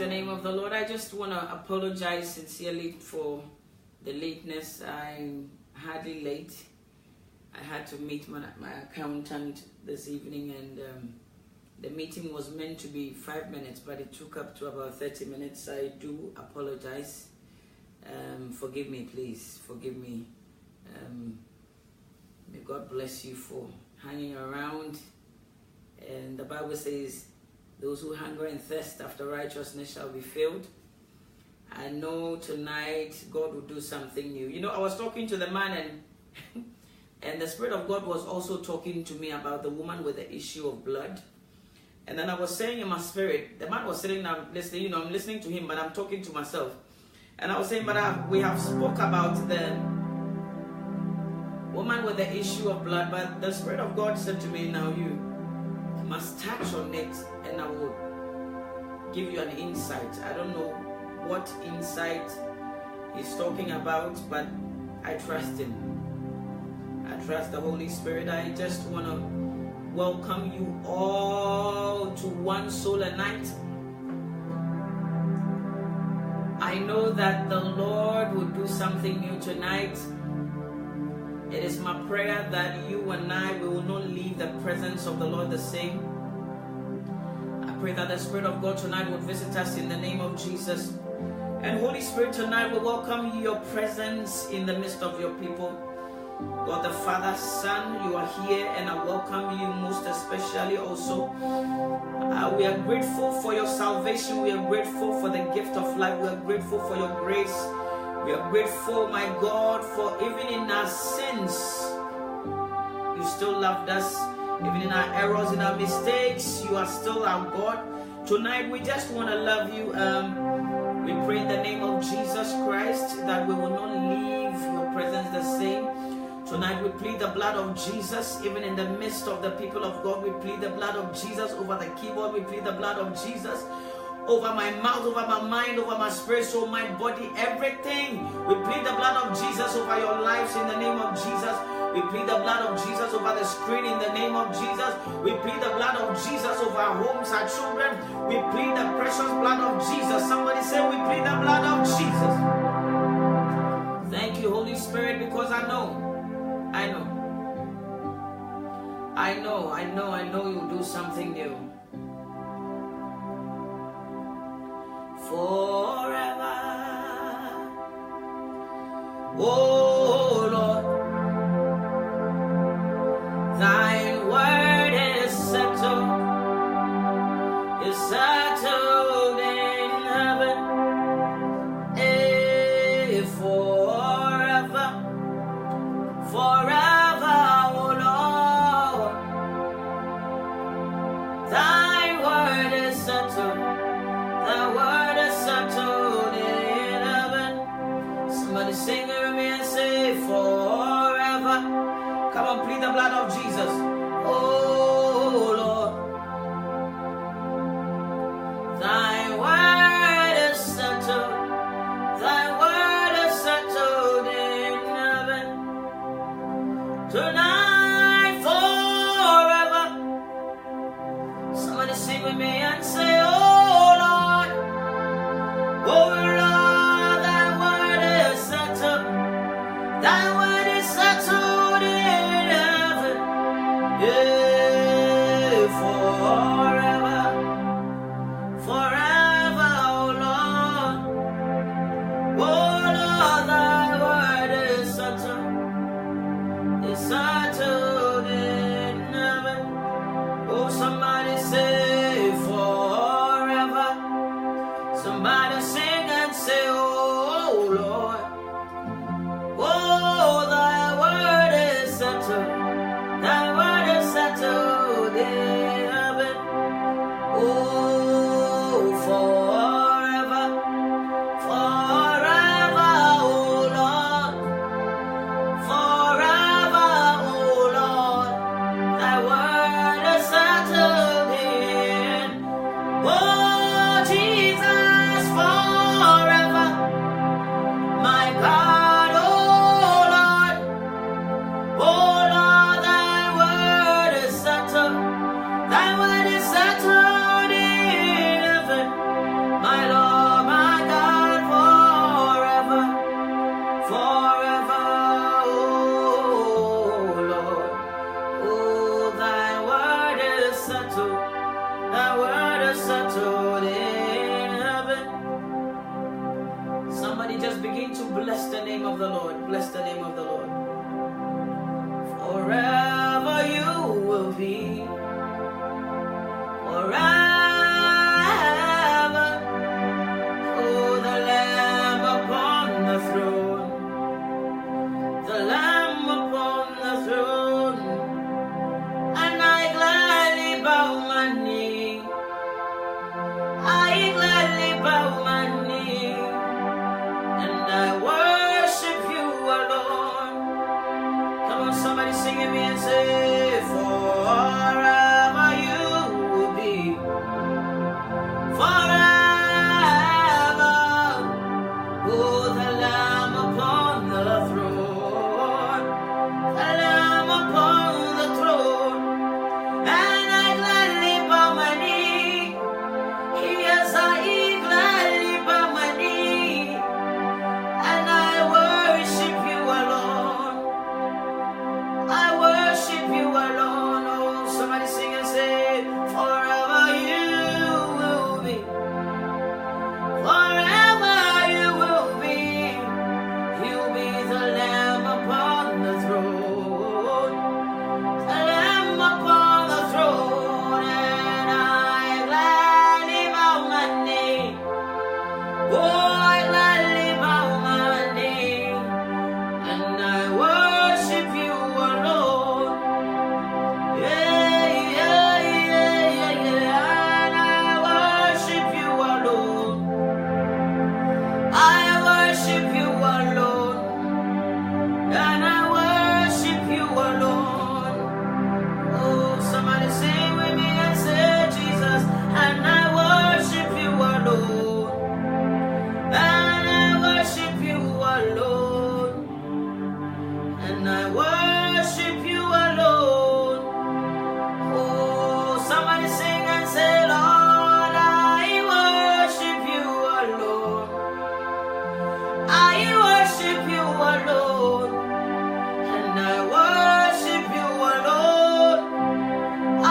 the name of the Lord. I just want to apologize sincerely for the lateness. I'm hardly late. I had to meet my accountant this evening, and the meeting was meant to be 5 minutes, but it took up to about 30 minutes. I do apologize. Forgive me, please. Forgive me. May God bless you for hanging around. And the Bible says, those who hunger and thirst after righteousness shall be filled. I know tonight God will do something new. You know, I was talking to the man, and the Spirit of God was also talking to me about the woman with the issue of blood. And then I was saying in my spirit, the man was sitting there listening, you know, I'm listening to him, but I'm talking to myself. And I was saying, but we have spoke about the woman with the issue of blood, but the Spirit of God said to me, now you must touch on it, and I will give you an insight. I don't know what insight he's talking about, but I trust him. I trust the Holy Spirit. I just want to welcome you all to One Soul a Night. I know that the Lord will do something new tonight. It is my prayer that you and I will not leave the presence of the Lord the same. I pray that the Spirit of God tonight will visit us in the name of Jesus. And Holy Spirit, tonight we welcome your presence in the midst of your people. God the Father, Son, you are here, and I welcome you most especially also. We are grateful for your salvation. We are grateful for the gift of life. We are grateful for your grace. We are grateful, my God, for even in our sins, you still loved us. Even in our errors, in our mistakes, you are still our God. Tonight, we just want to love you. We pray in the name of Jesus Christ that we will not leave your presence the same. Tonight, we plead the blood of Jesus, even in the midst of the people of God. We plead the blood of Jesus over the keyboard. We plead the blood of Jesus over my mouth, over my mind, over my spirit, soul, my body, everything. We plead the blood of Jesus over your lives in the name of Jesus. We plead the blood of Jesus over the screen in the name of Jesus. We plead the blood of Jesus over our homes, our children. We plead the precious blood of Jesus. Somebody say, we plead the blood of Jesus. Thank you, Holy Spirit, because I know you'll do something new. Forever, oh Lord, thy word is settled in heaven. Forever, forever, oh Lord, thy word is settled. Thy word is settled in heaven. Somebody sing with me and say forever. Come on, plead the blood of Jesus. Oh Lord, thy word is settled. Thy word is settled in heaven. Tonight forever. Somebody sing with me and say, oh Lord, thy word is settled. Thy word is settled in heaven. Yeah, forever, forever, oh Lord. Oh Lord, thy word is settled. It's settled. the Lord. Bless the name of the Lord. Forever you will be. Forever. Oh, the Lamb upon the throne. The Lamb upon the throne. And I gladly bow my knee. I gladly bow my knee. And I worship you alone. Come on, somebody sing it me and say, forever you will be. Forever. Oh, the Lamb upon the throne. The Lamb upon the throne. And I gladly bow my knee. Yes, I gladly bow my knee. And I worship you alone. I worship you alone. Oh, somebody sing and say, forever you will be. Forever you will be. You'll be the Lamb upon the throne. The Lamb upon the throne. And I gladly bow my knee. Oh, I gladly bow my knee. And I worship you alone. Yeah, yeah, yeah, yeah, yeah. And I worship you alone. I worship you alone. And I worship you alone. Oh, somebody sing with me and say, Jesus. And I worship you alone. And I worship you alone. And I worship you alone. Oh, somebody sing and say, Lord, I worship you alone. I worship you alone. And I worship you alone. I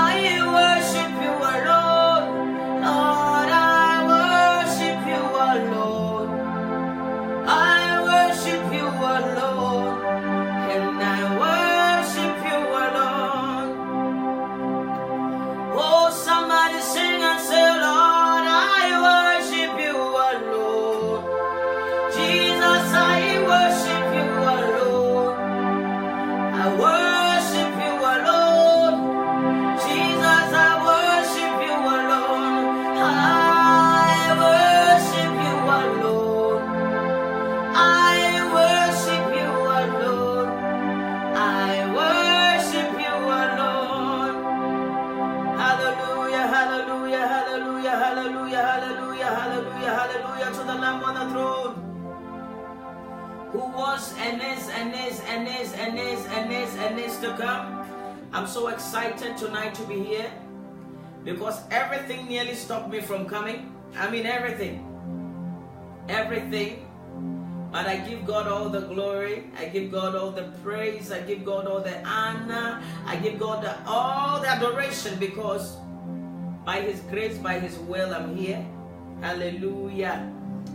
worship you alone. Lord, I worship you alone. I worship you alone. And I worship you alone. Oh, somebody sing and say, Lord, I worship you alone. Jesus, I worship you alone. I worship you alone. Jesus, I worship you alone. I worship you alone. I worship you alone. I worship you alone. Hallelujah, hallelujah, hallelujah, hallelujah, hallelujah, hallelujah, hallelujah to the Lamb on the throne, who was and is and is and is and is and is and is to come. I'm so excited tonight to be here because everything nearly stopped me from coming. I mean everything. Everything. But I give God all the glory. I give God all the praise. I give God all the honor. I give God all the adoration because by His grace, by His will, I'm here. Hallelujah.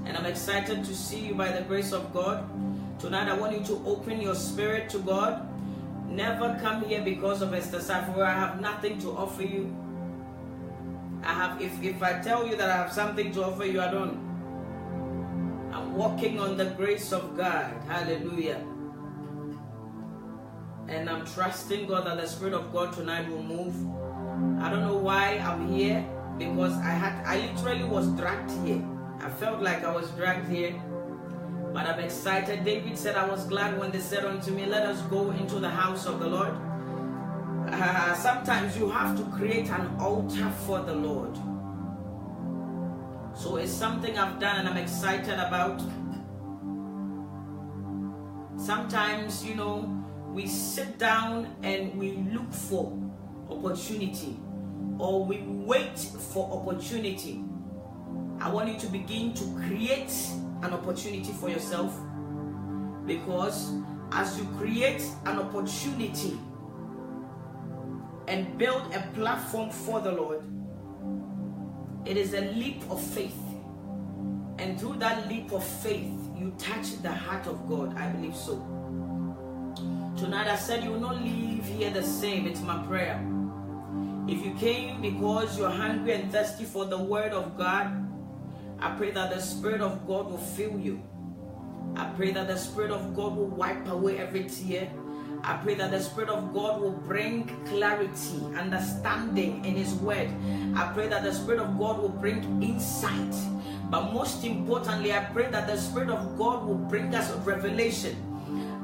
And I'm excited to see you by the grace of God. Tonight, I want you to open your spirit to God. Never come here because of Esther Saforo. I have nothing to offer you. I have, if I tell you that I have something to offer you, I don't. I'm walking on the grace of God. Hallelujah. And I'm trusting God that the Spirit of God tonight will move. I don't know why I'm here, because I literally was dragged here. I felt like I was dragged here. But I'm excited. David said, I was glad when they said unto me, let us go into the house of the Lord. Sometimes you have to create an altar for the Lord. So it's something I've done and I'm excited about. Sometimes, you know, we sit down and we look for opportunity, or we wait for opportunity. I want you to begin to create an opportunity for yourself, because as you create an opportunity and build a platform for the Lord, it is a leap of faith. And through that leap of faith, you touch the heart of God. I believe so. Tonight I said you will not leave here the same. It's my prayer. If you came because you're hungry and thirsty for the word of God, I pray that the Spirit of God will fill you. I pray that the Spirit of God will wipe away every tear. I pray that the Spirit of God will bring clarity, understanding in His word. I pray that the Spirit of God will bring insight. But most importantly, I pray that the Spirit of God will bring us revelation.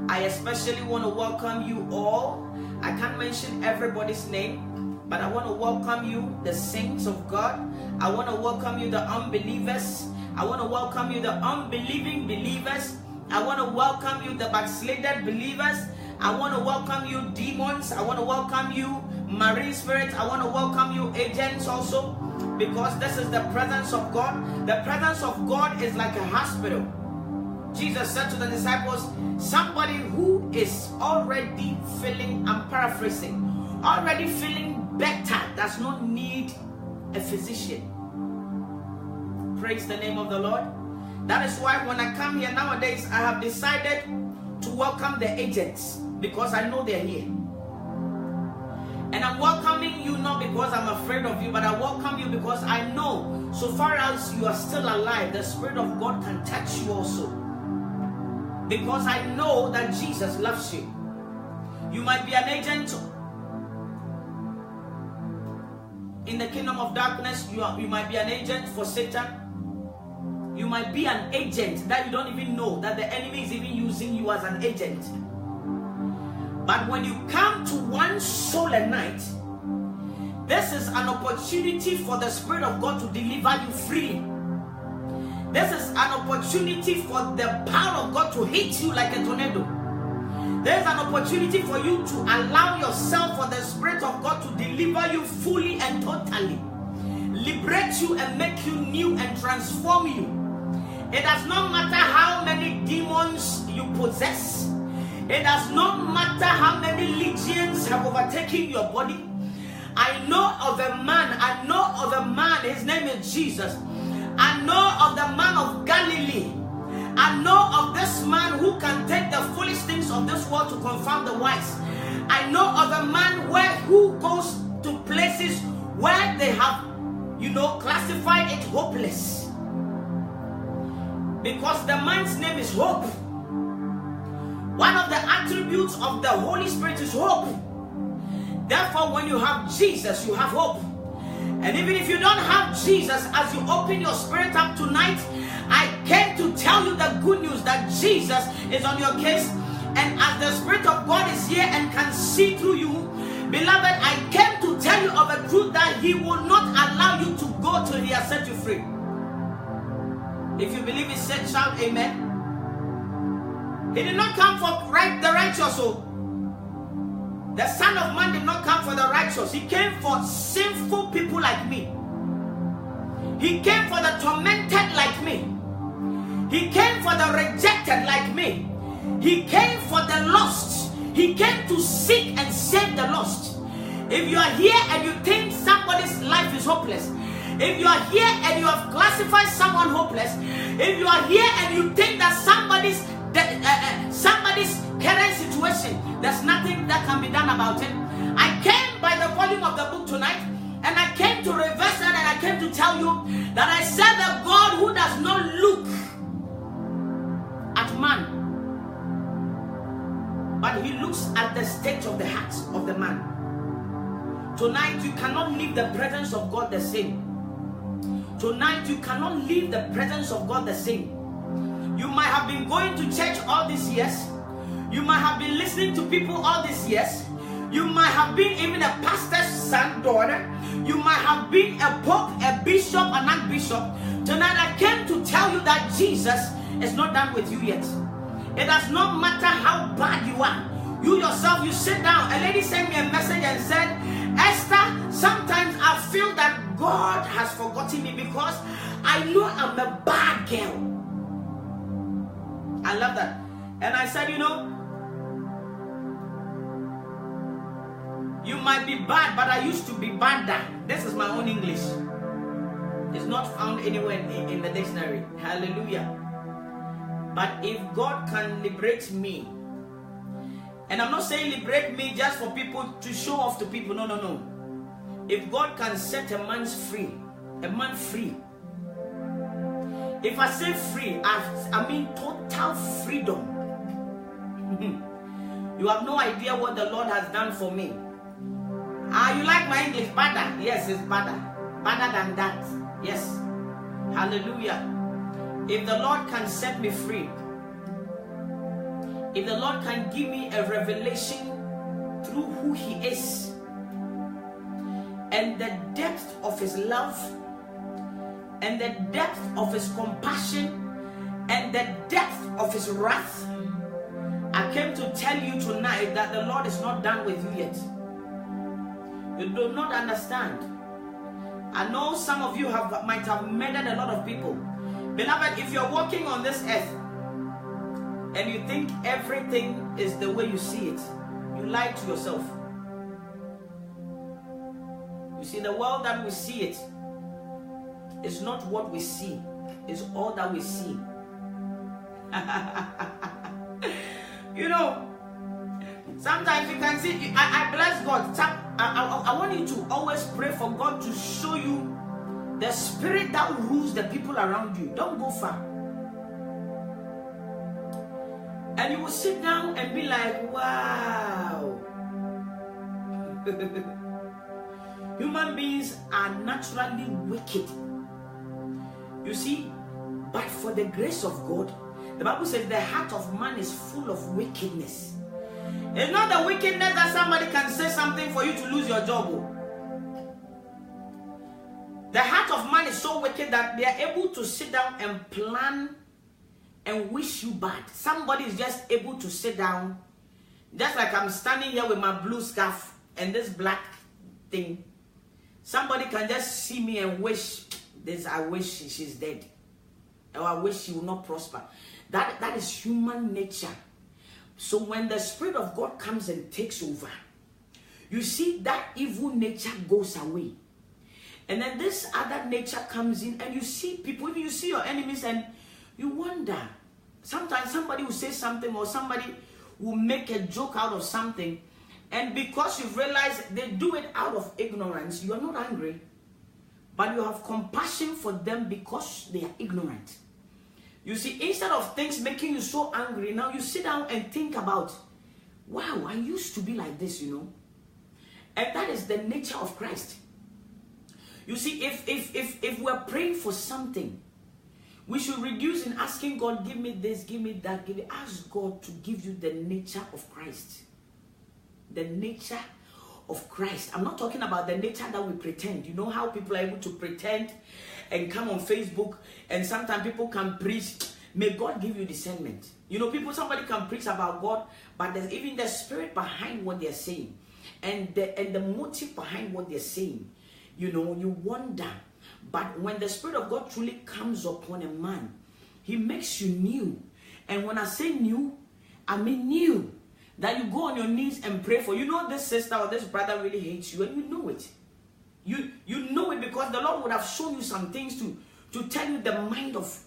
I especially want to welcome you all. I can't mention everybody's name, but I want to welcome you, the saints of God. I want to welcome you, the unbelievers. I want to welcome you, the unbelieving believers. I want to welcome you, the backslided believers. I want to welcome you, demons. I want to welcome you, marine spirits. I want to welcome you, agents also, because this is the presence of God. The presence of God is like a hospital. Jesus said to the disciples, somebody who is already feeling, I'm paraphrasing, already feeling better does not need a physician. Praise the name of the Lord. That is why when I come here nowadays, I have decided to welcome the agents, because I know they're here. And I'm welcoming you not because I'm afraid of you, but I welcome you because I know so far as you are still alive, the Spirit of God can touch you also. Because I know that Jesus loves you. You might be an agent in the kingdom of darkness. You might be an agent for Satan. You might be an agent that you don't even know that the enemy is even using you as an agent. But when you come to one soul a night, this is an opportunity for the Spirit of God to deliver you freely. This is an opportunity for the power of God to hit you like a tornado. There's an opportunity for you to allow yourself for the Spirit of God to deliver you fully and totally, liberate you and make you new and transform you. It does not matter how many demons you possess. It does not matter how many legions have overtaken your body. I know of a man, his name is Jesus. I know of the man of Galilee. I know of this man who can take the foolish things of this world to confound the wise. I know of a man who goes to places where they have, classified it hopeless. Because the man's name is hope. One of the attributes of the Holy Spirit is hope. Therefore, when you have Jesus, you have hope. And even if you don't have Jesus, as you open your spirit up tonight, I came to tell you the good news that Jesus is on your case. And as the Spirit of God is here and can see through you, beloved, I came to tell you of a truth that He will not allow you to go till He has set you free. If you believe it, say, shout amen. He did not come for the righteous. The Son of Man did not come for the righteous. He came for sinful people like me. He came for the tormented like me. He came for the rejected like me. He came for the lost. He came to seek and save the lost. If you are here and you think somebody's life is hopeless, if you are here and you have classified someone hopeless, if you are here and you think that somebody's current situation, there's nothing that can be done about it, I came by the volume of the book tonight, and I came to reverse that, and I came to tell you that I serve a God who does not look at man, but He looks at the state of the heart of the man. Tonight you cannot leave the presence of God the same. Tonight you cannot leave the presence of God the same. You might have been going to church all these years. You might have been listening to people all these years. You might have been even a pastor's son, daughter. You might have been a pope, a bishop, an archbishop. Tonight I came to tell you that Jesus is not done with you yet. It does not matter how bad you are. You yourself, you sit down. A lady sent me a message and said, Esther, sometimes I feel that God has forgotten me because I know I'm a bad girl. I love that. And I said, you might be bad, but I used to be badder. This is my own English. It's not found anywhere in the dictionary. Hallelujah. But if God can liberate me, and I'm not saying liberate me just for people to show off to people, no, no, no. If God can set a man free, if I say free, I mean total freedom. You have no idea what the Lord has done for me. You like my English? Better? Yes, it's better. Better than that. Yes. Hallelujah. If the Lord can set me free, if the Lord can give me a revelation through who He is, and the depth of His love, and the depth of His compassion, and the depth of His wrath, I came to tell you tonight that the Lord is not done with you yet. You do not understand. I know some of you might have murdered a lot of people. Beloved, if you're walking on this earth and you think everything is the way you see it, you lie to yourself. You see, the world that we see it is not what we see, it's all that we see. You know, sometimes you can see, I bless God. I want you to always pray for God to show you the spirit that rules the people around you. Don't go far. And you will sit down and be like, wow. Human beings are naturally wicked. You see, but for the grace of God, the Bible says the heart of man is full of wickedness. It's not the wickedness that somebody can say something for you to lose your job. The heart of man is so wicked that they are able to sit down and plan and wish you bad. Somebody is just able to sit down, just like I'm standing here with my blue scarf and this black thing. Somebody can just see me and wish this. I wish she's dead, or I wish she will not prosper. That is human nature. So when the Spirit of God comes and takes over, you see that evil nature goes away. And then this other nature comes in, and you see people, even you see your enemies, and you wonder. Sometimes somebody will say something, or somebody will make a joke out of something, and because you've realized they do it out of ignorance, you are not angry, but you have compassion for them because they are ignorant. You see, instead of things making you so angry, now you sit down and think about, wow, I used to be like this, you know. And that is the nature of Christ. You see, if we're praying for something, we should reduce in asking God, give me this, give me that, give me. Ask God to give you the nature of Christ. The nature of Christ. I'm not talking about the nature that we pretend. You know how people are able to pretend and come on Facebook, and sometimes people can preach. May God give you discernment. You know, somebody can preach about God, but there's even the spirit behind what they're saying, and the motive behind what they're saying. You know, you wonder. But when the Spirit of God truly comes upon a man, He makes you new. And when I say new, I mean new. That you go on your knees and pray for. You know, this sister or this brother really hates you, and you know it. You know it because the Lord would have shown you some things to tell you the mind of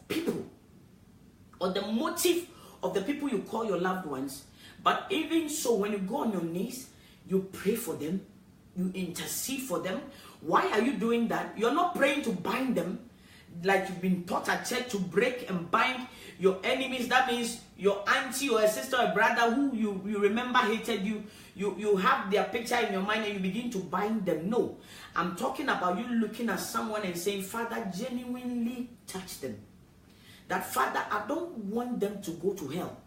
people, or the motive of the people you call your loved ones. But even so, when you go on your knees, you pray for them, you intercede for them. Why are you doing that? You're not praying to bind them like you've been taught at church, to break and bind your enemies. That means your auntie or a sister or a brother who you remember hated you. You have their picture in your mind and you begin to bind them. No, I'm talking about you looking at someone and saying, Father, genuinely touch them. That, Father, I don't want them to go to hell.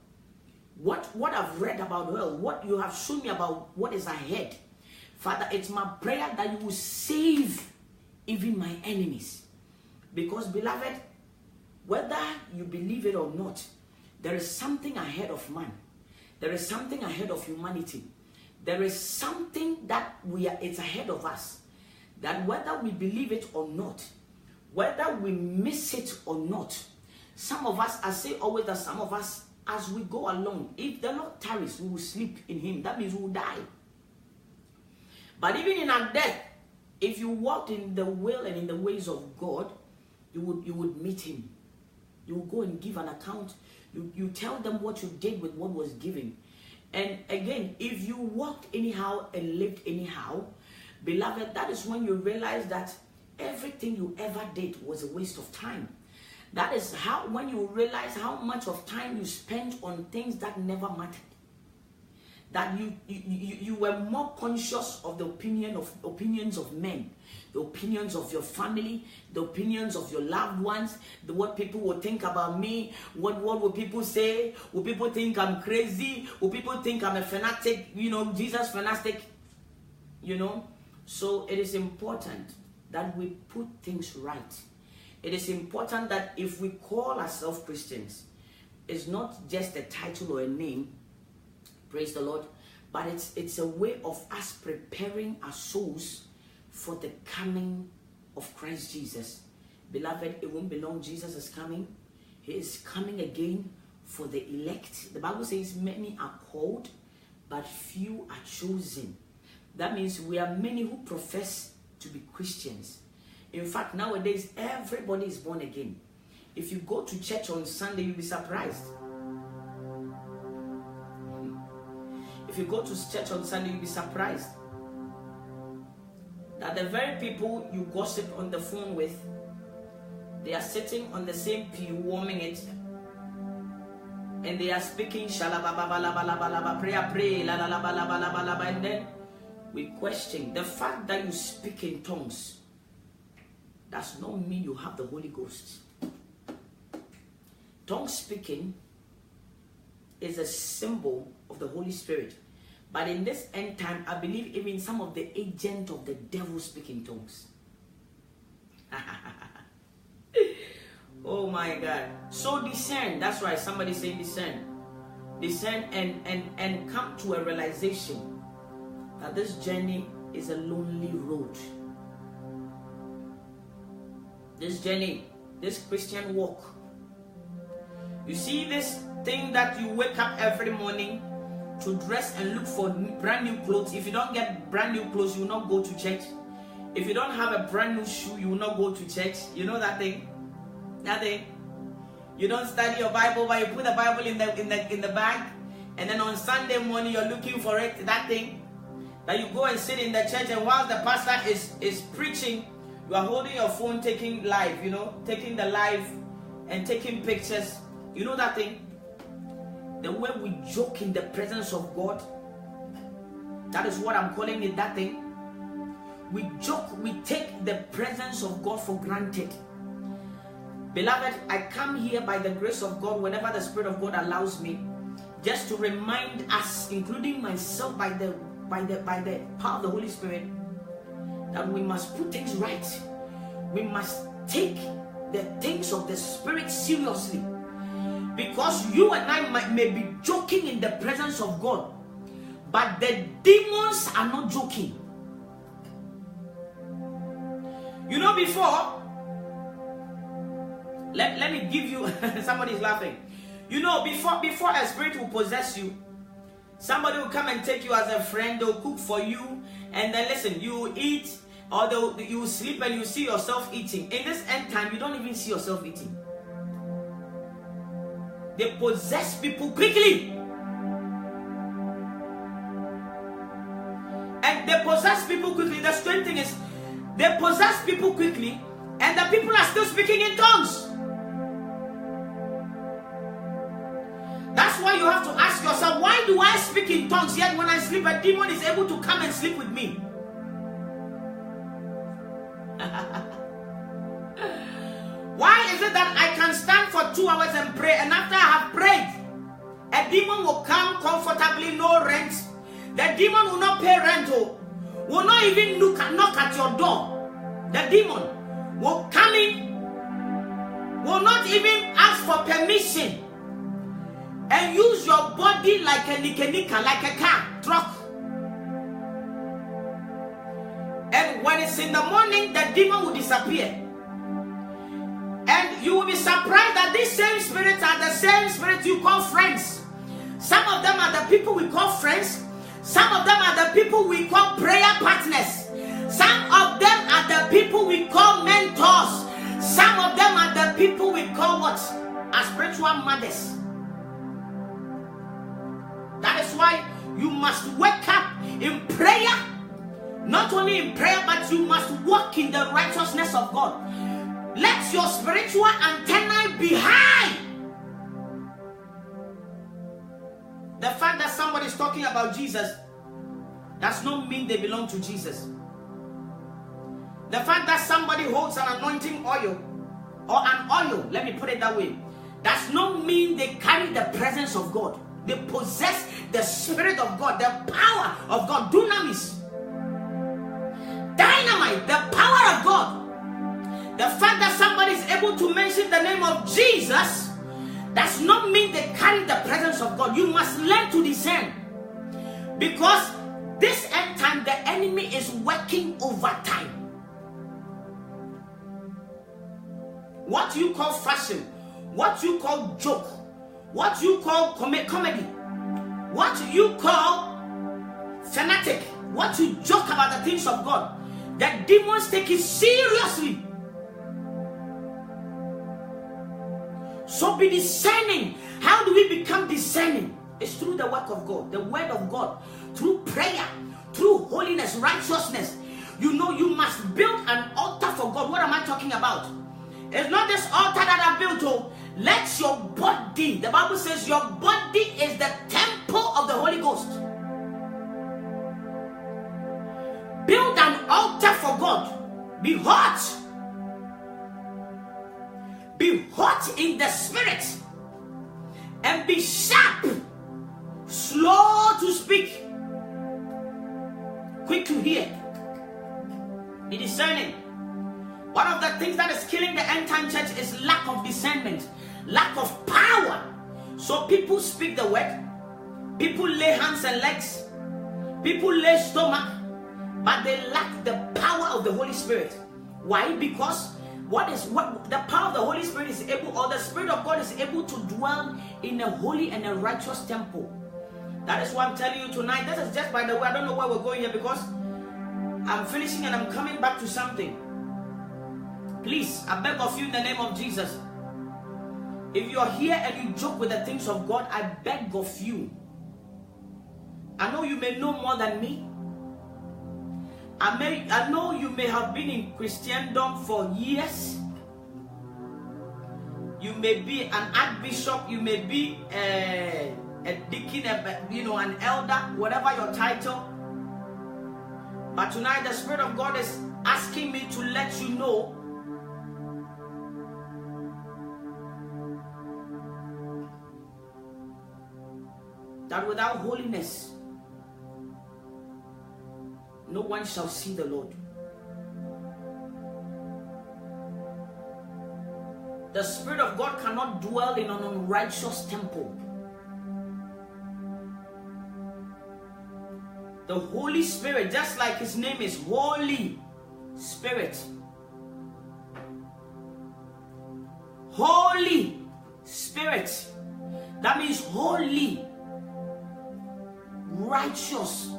What I've read about hell, what you have shown me about what is ahead, Father, it's my prayer that you will save even my enemies. Because, beloved, whether you believe it or not, there is something ahead of man. There is something ahead of humanity. There is something that it's ahead of us. That whether we believe it or not, whether we miss it or not, some of us, I say always that some of us, as we go along, if the Lord tarries, we will sleep in Him. That means we will die. But even in our death, if you walked in the will and in the ways of God, you would meet Him. You will go and give an account. You tell them what you did with what was given. And again, if you walked anyhow and lived anyhow, beloved, that is when you realize that everything you ever did was a waste of time. That is when you realize how much of time you spent on things that never mattered. That you were more conscious of the opinions of men, the opinions of your family, the opinions of your loved ones, what people will think about me, what will people say, will people think I'm crazy, will people think I'm a fanatic, Jesus fanatic, So it is important that we put things right. It is important that if we call ourselves Christians, it's not just a title or a name, praise the Lord, but it's a way of us preparing our souls for the coming of Christ Jesus. Beloved, it won't be long. Jesus is coming. He is coming again for the elect. The Bible says many are called, but few are chosen. That means we are many who profess to be Christians. In fact, nowadays, everybody is born again. If you go to church on Sunday, you'll be surprised. If you go to church on Sunday, you'll be surprised that the very people you gossip on the phone with, they are sitting on the same pew, warming it, and they are speaking shalababalabalaba, pray, la la la la la la la, and then we question the fact that you speak in tongues does not mean you have the Holy Ghost. Tongue speaking is a symbol of the Holy Spirit. But in this end time, I believe even some of the agents of the devil speak in tongues. Oh my God. So discern. That's right. Somebody say discern. Discern and come to a realization that this journey is a lonely road. This journey, this Christian walk. You see this thing that you wake up every morning to dress and look for brand new clothes. If you don't get brand new clothes, you will not go to church. If you don't have a brand new shoe, you will not go to church. You know that thing? That thing? You don't study your Bible, but you put the Bible in the bag, and then on Sunday morning you're looking for it. That thing that you go and sit in the church, and while the pastor is preaching, you are holding your phone, taking live, taking the live and taking pictures. You know that thing? The way we joke in the presence of God, that is what I'm calling it, that thing. We joke, we take the presence of God for granted. Beloved, I come here by the grace of God whenever the Spirit of God allows me, just to remind us, including myself, by the power of the Holy Spirit, that we must put things right. We must take the things of the Spirit seriously. Because you and I may be joking in the presence of God, but the demons are not joking. Before, let me give you, somebody's laughing. Before a spirit will possess you, somebody will come and take you as a friend, they'll cook for you, and then listen, you eat, or you sleep and you see yourself eating. In this end time, you don't even see yourself eating. They possess people quickly. And they possess people quickly. The strange thing is, they possess people quickly, and the people are still speaking in tongues. That's why you have to ask yourself, why do I speak in tongues, yet when I sleep, a demon is able to come and sleep with me? Why is it that I can stand for 2 hours and pray, and after I have prayed, a demon will come comfortably, no rent. The demon will not pay rent, will not even knock at your door. The demon will come in, will not even ask for permission, and use your body like a nika, like a car, truck. And when it's in the morning, the demon will disappear. And you will be surprised that these same spirits are the same spirits you call friends. Some of them are the people we call friends. Some of them are the people we call prayer partners. Some of them are the people we call mentors. Some of them are the people we call what? spiritual mothers. That is why you must wake up in prayer. Not only in prayer, but you must walk in the righteousness of God. Let your spiritual antennae be high. The fact that somebody is talking about Jesus does not mean they belong to Jesus. The fact that somebody holds an anointing oil or an oil, let me put it that way, does not mean they carry the presence of God. They possess the Spirit of God, the power of God, dunamis, dynamite, the power of God. The fact that somebody is able to mention the name of Jesus does not mean they carry the presence of God. You must learn to discern. Because this end time, the enemy is working overtime. What you call fashion, what you call joke, what you call comedy, what you call fanatic, what you joke about the things of God, the demons take it seriously. So be discerning. How do we become discerning? It's through the work of God, the word of God, through prayer, through holiness, righteousness. You know, you must build an altar for God. What am I talking about? It's not this altar that I built. Oh, let your body, the Bible says your body is the temple of the Holy Ghost. Build an altar for God. Be hot. Be hot in the spirit. And be sharp. Slow to speak. Quick to hear. Be discerning. One of the things that is killing the end time church is lack of discernment, lack of power. So people speak the word, people lay hands and legs, people lay stomach, but they lack the power of the Holy Spirit. Why? Because what the power of the Holy Spirit is able, or the Spirit of God is able to dwell in a holy and a righteous temple. That is why I'm telling you tonight. This is just by the way. I don't know where we're going here because I'm finishing and I'm coming back to something. Please, I beg of you in the name of Jesus. If you are here and you joke with the things of God, I beg of you. I know you may know more than me. I know you may have been in Christendom for years. You may be an archbishop. You may be a deacon, an elder, whatever your title. But tonight the Spirit of God is asking me to let you know that without holiness, no one shall see the Lord. The Spirit of God cannot dwell in an unrighteous temple. The Holy Spirit, just like His name is Holy Spirit. Holy Spirit. That means holy, righteous,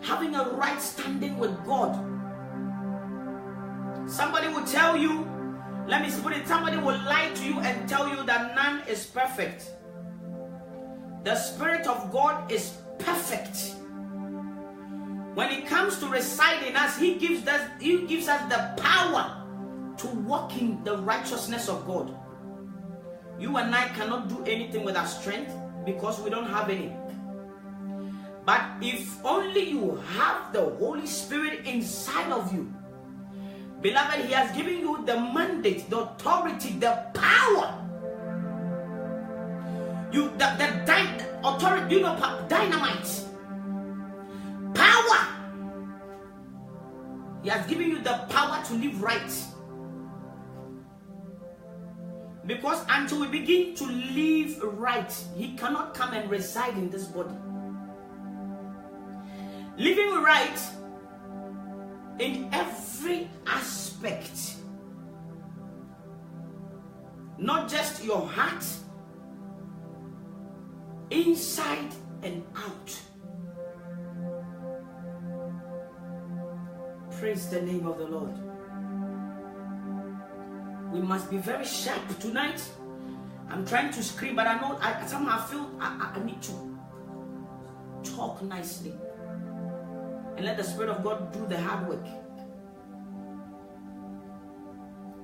having a right standing with God. Somebody will tell you, let me put it, somebody will lie to you and tell you that none is perfect. The Spirit of God is perfect. When it comes to reside in us, He gives us the power to walk in the righteousness of God. You and I cannot do anything with our strength because we don't have any. But if only you have the Holy Spirit inside of you, beloved, He has given you the mandate, the authority, the power. Authority, dynamite. Power. He has given you the power to live right. Because until we begin to live right, He cannot come and reside in this body. Living right in every aspect, not just your heart, inside and out. Praise the name of the Lord. We must be very sharp tonight. I'm trying to scream, but I know somehow I feel I need to talk nicely and let the Spirit of God do the hard work.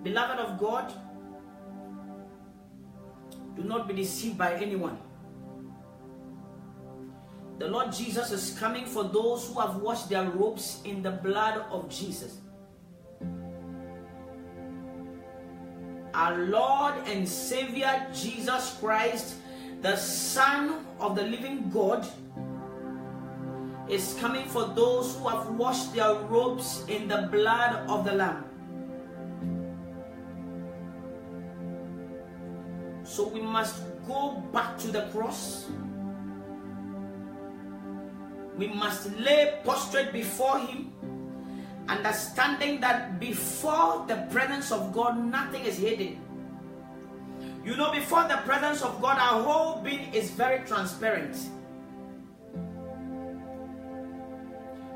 Beloved of God, do not be deceived by anyone. The Lord Jesus is coming for those who have washed their robes in the blood of Jesus. Our Lord and Savior Jesus Christ, the Son of the living God, is coming for those who have washed their robes in the blood of the Lamb. So we must go back to the cross. We must lay prostrate before Him, understanding that before the presence of God, nothing is hidden. You know, before the presence of God, our whole being is very transparent.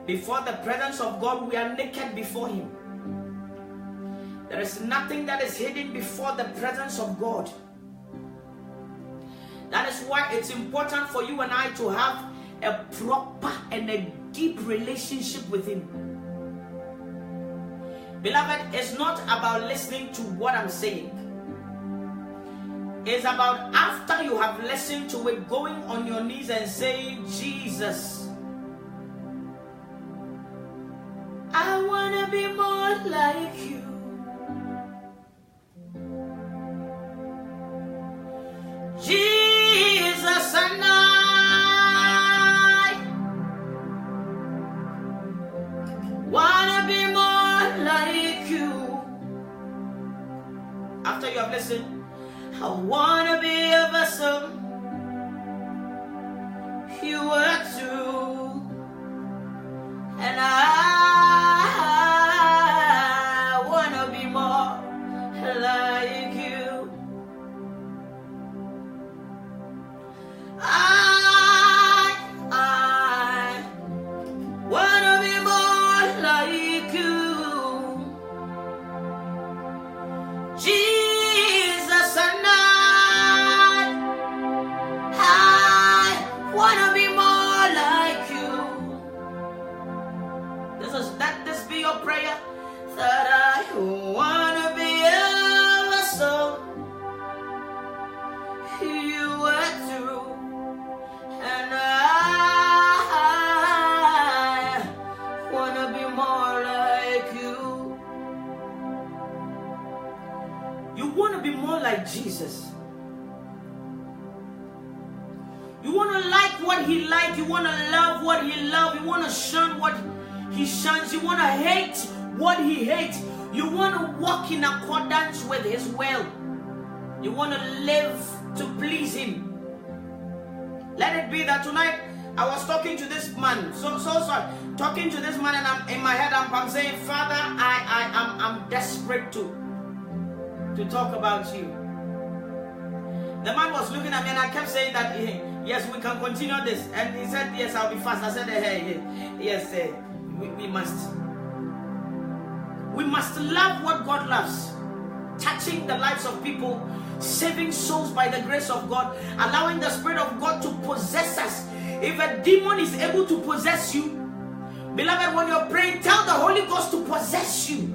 Before the presence of God, we are naked before Him. There is nothing that is hidden before the presence of God. That is why it's important for you and I to have a proper and a deep relationship with Him. Beloved, it's not about listening to what I'm saying. It's about after you have listened to it, going on your knees and saying, Jesus, I want to be more like You. Jesus, and I wanna be more like You. After you have listened, I wanna be a vessel You were to, and I wanna be more like You. I wanna be more like You. Jesus, and I wanna be more like You. This be your prayer, that I wanna be a vessel You were through, and I wanna be more like You. You wanna be more like Jesus. You wanna like what He liked. You wanna love what He loved. You wanna shun what He shuns. You wanna hate what He hates. You wanna walk in accordance with His will. You wanna live to please Him. Let it be that tonight I was talking to this man, so sorry, talking to this man, and I'm in my head, I'm saying, Father, I'm desperate to talk about You. The man was looking at me, and I kept saying that, yes, we can continue this, and he said, yes, I'll be fast. I said, hey, yes, we must love what God loves, touching the lives of people, saving souls by the grace of God, allowing the Spirit of God to possess us. If a demon is able to possess you, beloved, when you're praying, tell the Holy Ghost to possess you.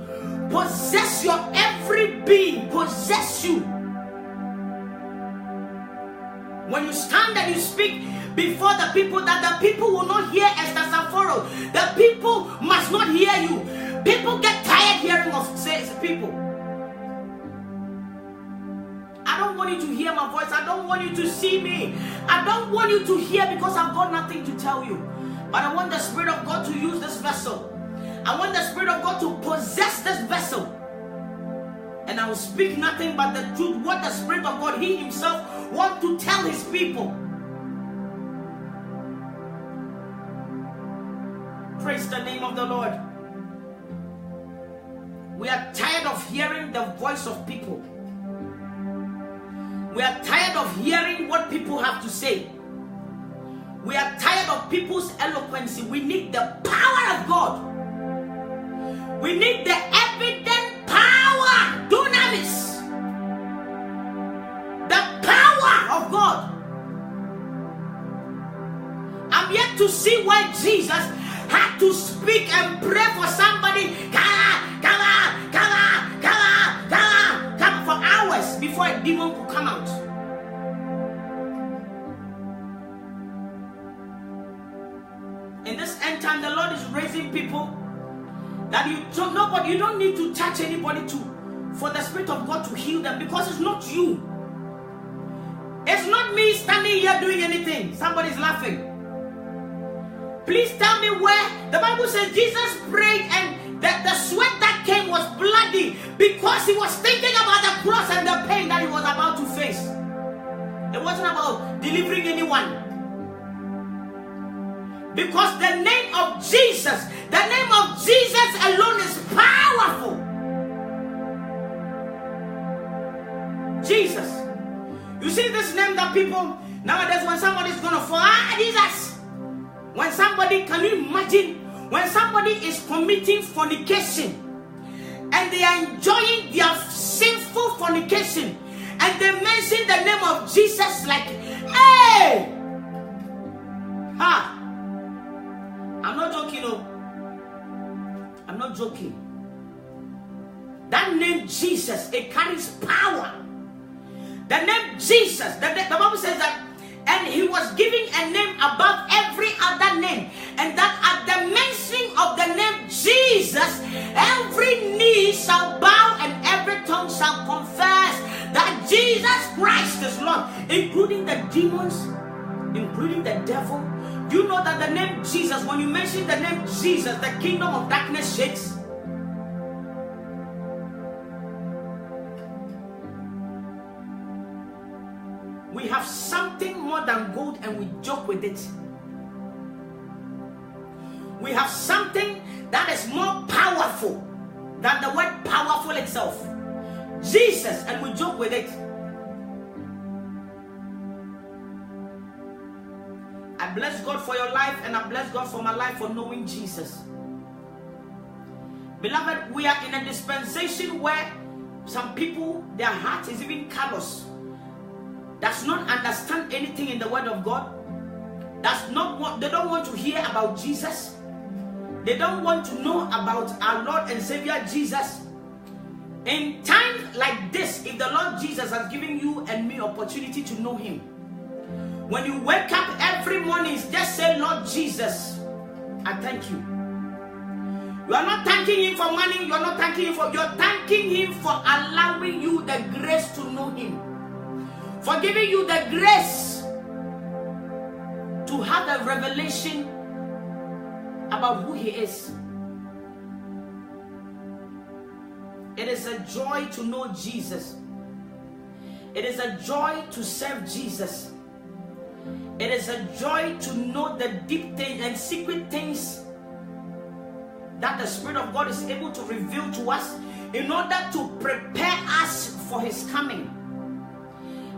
Possess your every being. Possess you. When you stand and you speak before the people, that the people will not hear Esther Saforo. The people must not hear you. People get tired hearing of people. I don't want you to hear my voice. I don't want you to see me. I don't want you to hear, because I've got nothing to tell you. But I want the Spirit of God to use this vessel. I want the Spirit of God to possess this vessel. And I will speak nothing but the truth, what the Spirit of God, He Himself, wants to tell His people. Praise the name of the Lord. We are tired of hearing the voice of people. We are tired of hearing what people have to say. We are tired of people's eloquence. We need the power of God. We need the evident power, dunamis. The yet to see where Jesus had to speak and pray for somebody. Come for hours before a demon could come out. In this end time, the Lord is raising people that you don't need to touch anybody for the Spirit of God to heal them, because it's not you. It's not me standing here doing anything. Somebody's laughing. Please tell me where the Bible says Jesus prayed and the sweat that came was bloody because he was thinking about the cross and the pain that he was about to face. It wasn't about delivering anyone. Because the name of Jesus alone is powerful. Jesus. You see this name that people nowadays, when somebody's gonna fall, Jesus. When somebody, can you imagine when somebody is committing fornication and they are enjoying their sinful fornication and they mention the name of Jesus, like, hey, I'm not joking, no. I'm not joking. That name Jesus, it carries power. The name Jesus, the Bible says that, and he was giving a name above every other name, and that at the mention of the name Jesus, every knee shall bow and every tongue shall confess that Jesus Christ is Lord, including the demons, including the devil. Do you know that the name Jesus, when you mention the name Jesus, the kingdom of darkness shakes? We have something more than gold and we joke with it. We have something that is more powerful than the word powerful itself. Jesus, and we joke with it. I bless God for your life, and I bless God for my life for knowing Jesus. Beloved, we are in a dispensation where some people, their heart is even callous, does not understand anything in the word of God, they don't want to hear about Jesus. They don't want to know about our Lord and Savior Jesus. In times like this, if the Lord Jesus has given you and me opportunity to know him, when you wake up every morning, just say, Lord Jesus, I thank you. You are not thanking him for money, you're thanking him for allowing you the grace to know him, for giving you the grace to have a revelation about who he is. It is a joy to know Jesus. It is a joy to serve Jesus. It is a joy to know the deep things and secret things that the Spirit of God is able to reveal to us in order to prepare us for his coming.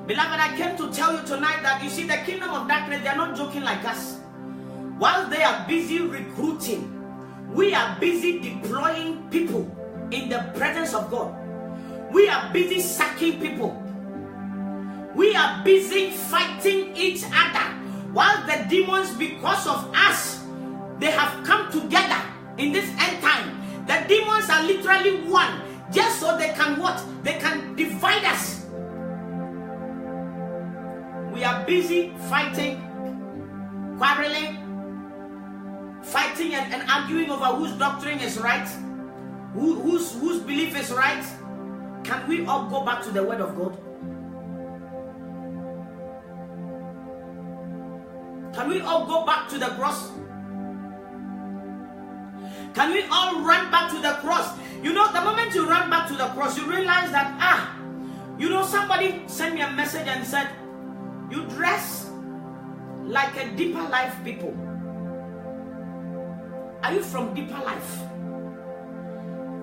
Beloved, I came to tell you tonight that, you see, the kingdom of darkness, they are not joking like us. While they are busy recruiting, we are busy deploying people in the presence of God. We are busy sacking people. We are busy fighting each other. While the demons, because of us, they have come together in this end time. The demons are literally one, just so they can what? They can divide us. We are busy fighting, quarreling, fighting and arguing over whose doctrine is right, whose belief is right. Can we all go back to the word of God? Can we all go back to the cross? Can we all run back to the cross? You know, the moment you run back to the cross, you realize that, somebody sent me a message and said, you dress like a deeper life people. Are you from deeper life?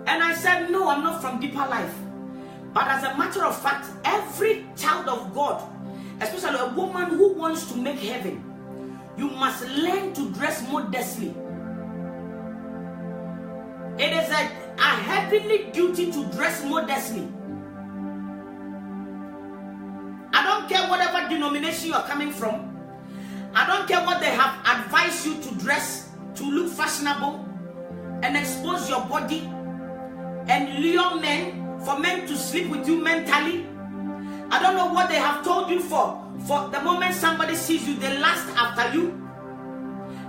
And I said, no, I'm not from deeper life. But as a matter of fact, every child of God, especially a woman who wants to make heaven, you must learn to dress modestly. It is a heavenly duty to dress modestly. I don't care whatever denomination you are coming from. I don't care what they have advised you to dress, to look fashionable, and expose your body, and lure men, for men to sleep with you mentally. I don't know what they have told you for the moment somebody sees you, they lust after you.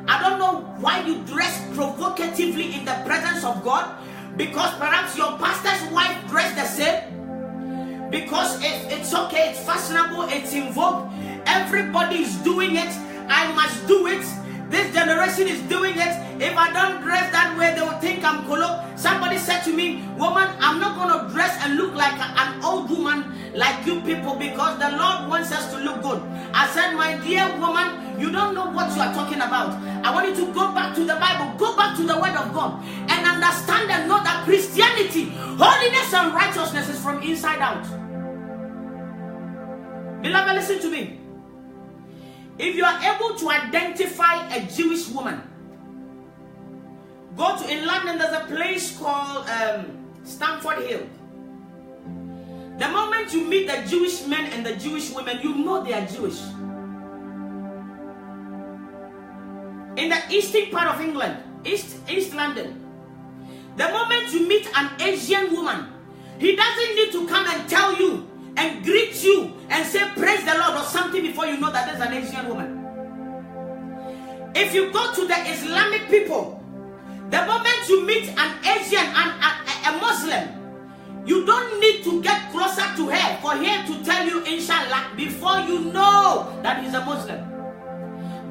I don't know why you dress provocatively in the presence of God, because perhaps your pastor's wife dressed the same, because it's okay, it's fashionable, it's in vogue, everybody is doing it, I must do it. This generation is doing it. If I don't dress that way, they will think I'm colo. Somebody said to me, woman, I'm not going to dress and look like an old woman like you people, because the Lord wants us to look good. I said, my dear woman, you don't know what you are talking about. I want you to go back to the Bible, go back to the Word of God, and understand and know that Christianity, holiness and righteousness is from inside out. Beloved, listen to me. If you are able to identify a Jewish woman, go to, in London, there's a place called Stamford Hill. The moment you meet the Jewish men and the Jewish women, you know they are Jewish. In the eastern part of England, East London, the moment you meet an Asian woman, he doesn't need to come and tell you and greet you and say praise the Lord or something before you know that there's an Asian woman. If you go to the Islamic people, the moment you meet an Asian and a Muslim, you don't need to get closer to her for her to tell you inshallah before you know that he's a Muslim.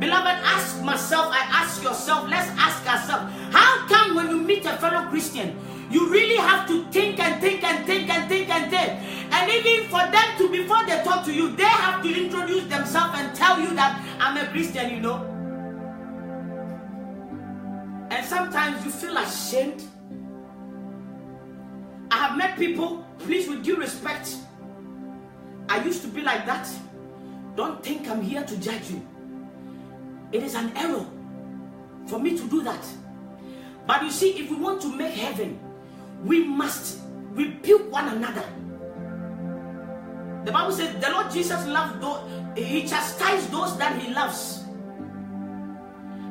Beloved, ask myself, I ask yourself, let's ask ourselves, how come when you meet a fellow Christian, you really have to think and think and think and think and think? And even for them to, before they talk to you, they have to introduce themselves and tell you that I'm a Christian, you know. And sometimes you feel ashamed. I have met people, please, with due respect, I used to be like that. Don't think I'm here to judge you. It is an error for me to do that. But you see, if we want to make heaven, we must rebuke one another. The Bible says the Lord Jesus loved those, he chastised those that he loves.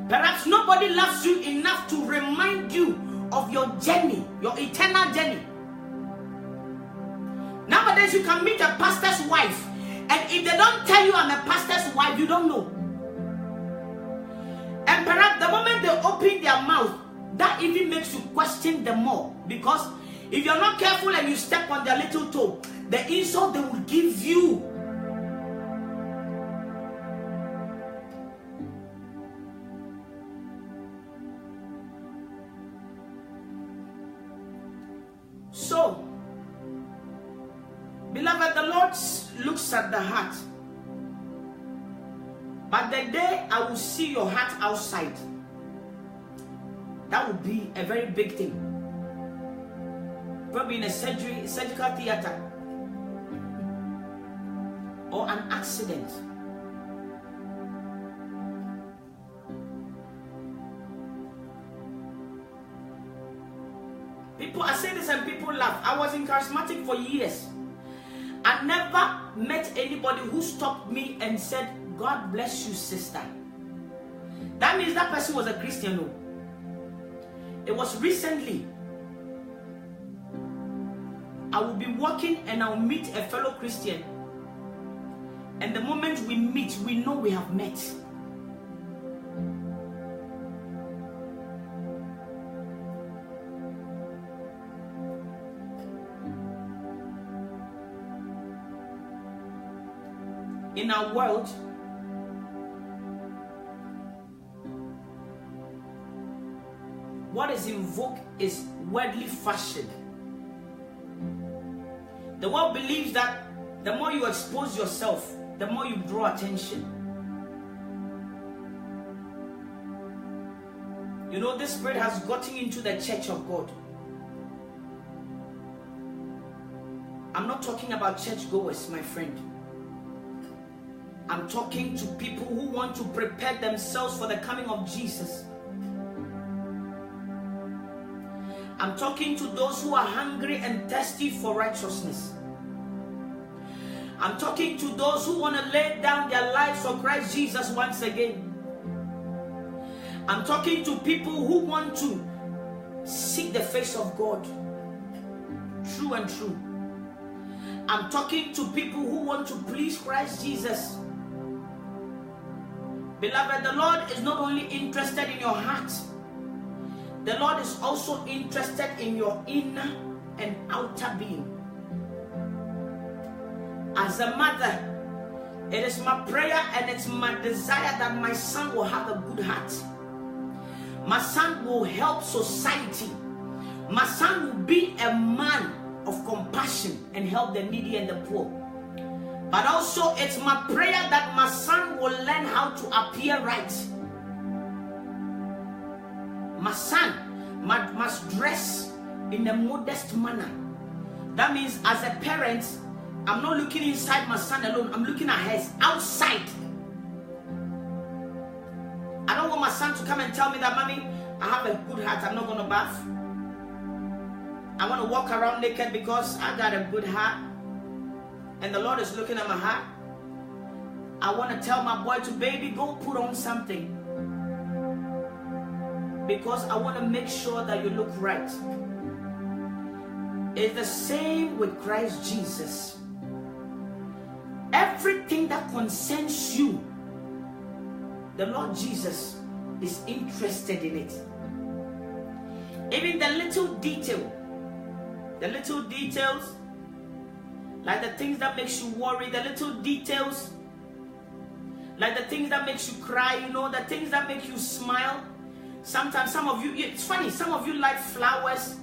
Perhaps nobody loves you enough to remind you of your journey, your eternal journey. Nowadays you can meet a pastor's wife, and if they don't tell you I'm a pastor's wife, you don't know. And perhaps the moment they open their mouth, that even makes you question them more. Because if you're not careful and you step on their little toe, the insult they will give you. So, beloved, the Lord looks at the heart. But the day I will see your heart outside, that would be a very big thing. Probably in a surgical theater, or an accident. People, I say this and people laugh. I was in charismatic for years. I never met anybody who stopped me and said, God bless you, sister. That means that person was a Christian. No. It was recently. I will be walking and I'll meet a fellow Christian. And the moment we meet, we know we have met. In our world, what is in vogue is worldly fashion. The world believes that the more you expose yourself, the more you draw attention. You know, this spirit has gotten into the church of God. I'm not talking about churchgoers, my friend. I'm talking to people who want to prepare themselves for the coming of Jesus. I'm talking to those who are hungry and thirsty for righteousness. I'm talking to those who want to lay down their lives for Christ Jesus once again. I'm talking to people who want to seek the face of God, true and true. I'm talking to people who want to please Christ Jesus. Beloved, the Lord is not only interested in your heart, the Lord is also interested in your inner and outer being. As a mother, it is my prayer and it's my desire that my son will have a good heart. My son will help society. My son will be a man of compassion and help the needy and the poor. But also it's my prayer that my son will learn how to appear right. My son must dress in a modest manner. That means as a parent, I'm not looking inside my son alone. I'm looking at his outside. I don't want my son to come and tell me that, Mommy, I have a good heart. I'm not going to bath. I want to walk around naked because I got a good heart. And the Lord is looking at my heart. I want to tell my boy to, baby, go put on something. Because I want to make sure that you look right. It's the same with Christ Jesus. Everything that concerns you, the Lord Jesus is interested in it. Even the little details, like the things that makes you worry, the little details, like the things that makes you cry, you know, the things that make you smile. Sometimes some of you, it's funny, some of you like flowers,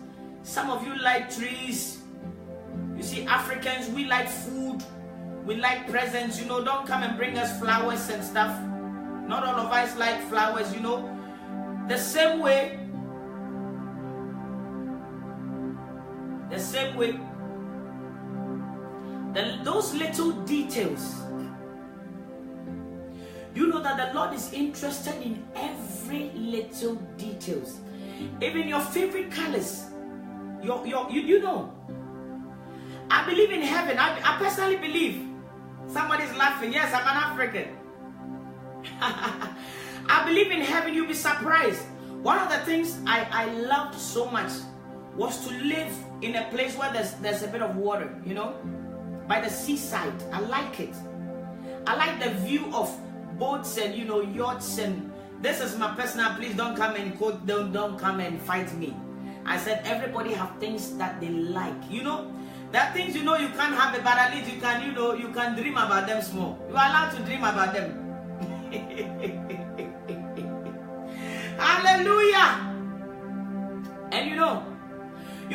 some of you like trees. You see, Africans, we like food, we like presents, you know, don't come and bring us flowers and stuff. Not all of us like flowers, you know. The same way, those little details, you know that the Lord is interested in every little details. Even your favorite colors, you know. I believe in heaven. I personally believe. Somebody's laughing. Yes, I'm an African. I believe in heaven. You'll be surprised. One of the things I loved so much was to live in a place where there's a bit of water, you know, by the seaside. I like it. I like the view of boats and, you know, yachts, and this is my personal. Please don't come and quote. Don't come and fight me. I said everybody have things that they like, you know. There are things, you know, you can't have it, but at least you can, you know, you can dream about them small. You are allowed to dream about them. Hallelujah. And you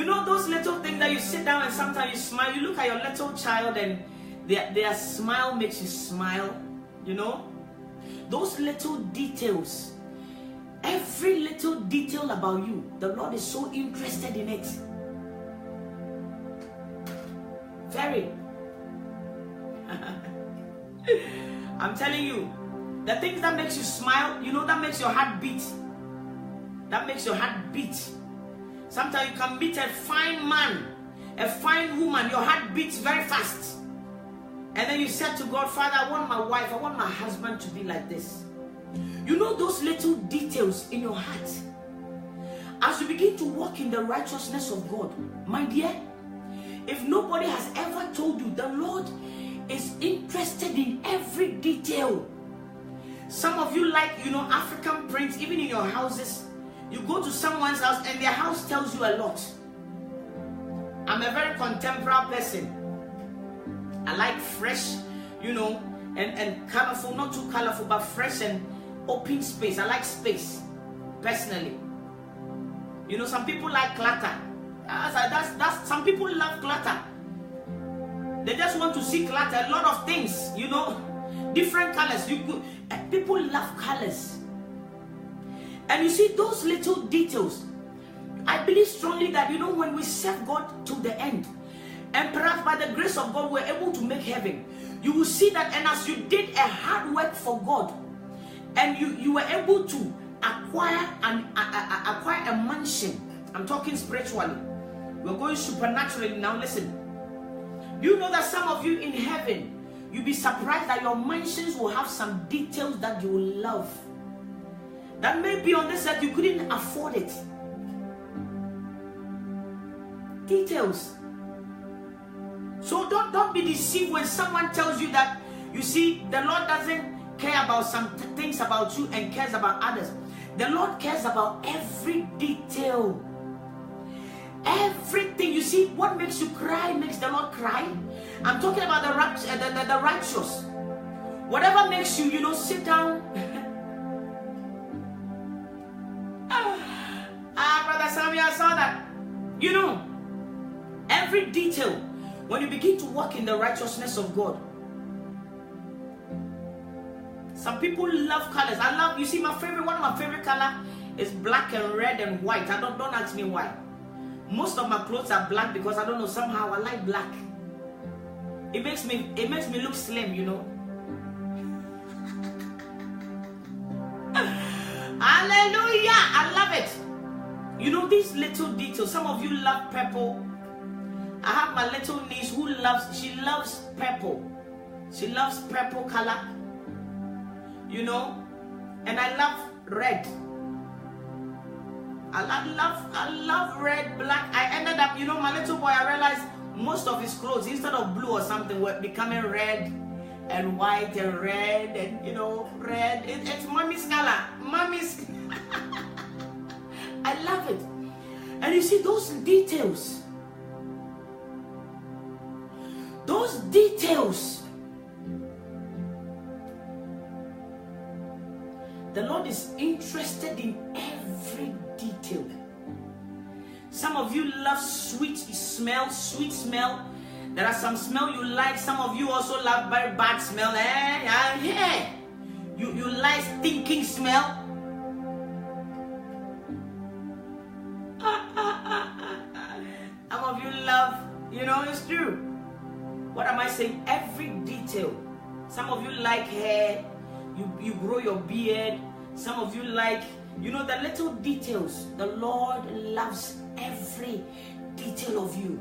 know those little things that you sit down and sometimes you smile. You look at your little child and their smile makes you smile. You know, those little details, every little detail about you, the Lord is so interested in it. Very. I'm telling you, the things that makes you smile, you know, that makes your heart beat. That makes your heart beat. Sometimes you can meet a fine man, a fine woman, your heart beats very fast. And then you said to God, Father, I want my wife, I want my husband to be like this. You know those little details in your heart. As you begin to walk in the righteousness of God, my dear, if nobody has ever told you, the Lord is interested in every detail. Some of you like, you know, African prints, even in your houses. You go to someone's house and their house tells you a lot. I'm a very contemporary person. I like fresh, you know, and colorful, not too colorful, but fresh and open space. I like space, personally. You know, some people like clutter. That's some people love clutter. They just want to see clutter, a lot of things, you know, different colors. People love colors. And you see those little details. I believe strongly that, you know, when we serve God to the end, and perhaps by the grace of God we're able to make heaven, you will see that, and as you did a hard work for God, and you were able to acquire a mansion. I'm talking spiritually. We're going supernaturally now. Listen, Do you know that some of you in heaven, you'll be surprised that your mansions will have some details that you will love. That maybe on this earth you couldn't afford it. Details. So don't be deceived when someone tells you that, you see, the Lord doesn't care about some things about you and cares about others. The Lord cares about every detail. Everything. You see, what makes you cry makes the Lord cry. I'm talking about the righteous. Whatever makes you, sit down. Brother Sammy, I saw that. Every detail. When you begin to walk in the righteousness of God. Some people love colors. You see, one of my favorite color is black and red and white. Don't ask me why. Most of my clothes are black because I don't know, somehow I like black. It makes me look slim, Hallelujah! I love it. These little details. Some of you love purple. I have my little niece who she loves purple. She loves purple color. And I love red. I love red, black. I ended up, my little boy, I realized most of his clothes, instead of blue or something, were becoming red and white and red and, red. It's mommy's color. Mommy's. I love it. And you see those details. Those details. The Lord is interested in every detail. Some of you love sweet smell. There are some smell you like. Some of you also love very bad smell. You like stinking smell. Some of you love, it's true. What am I saying? Every detail. Some of you like hair. You grow your beard. Some of you like, the little details. The Lord loves every detail of you.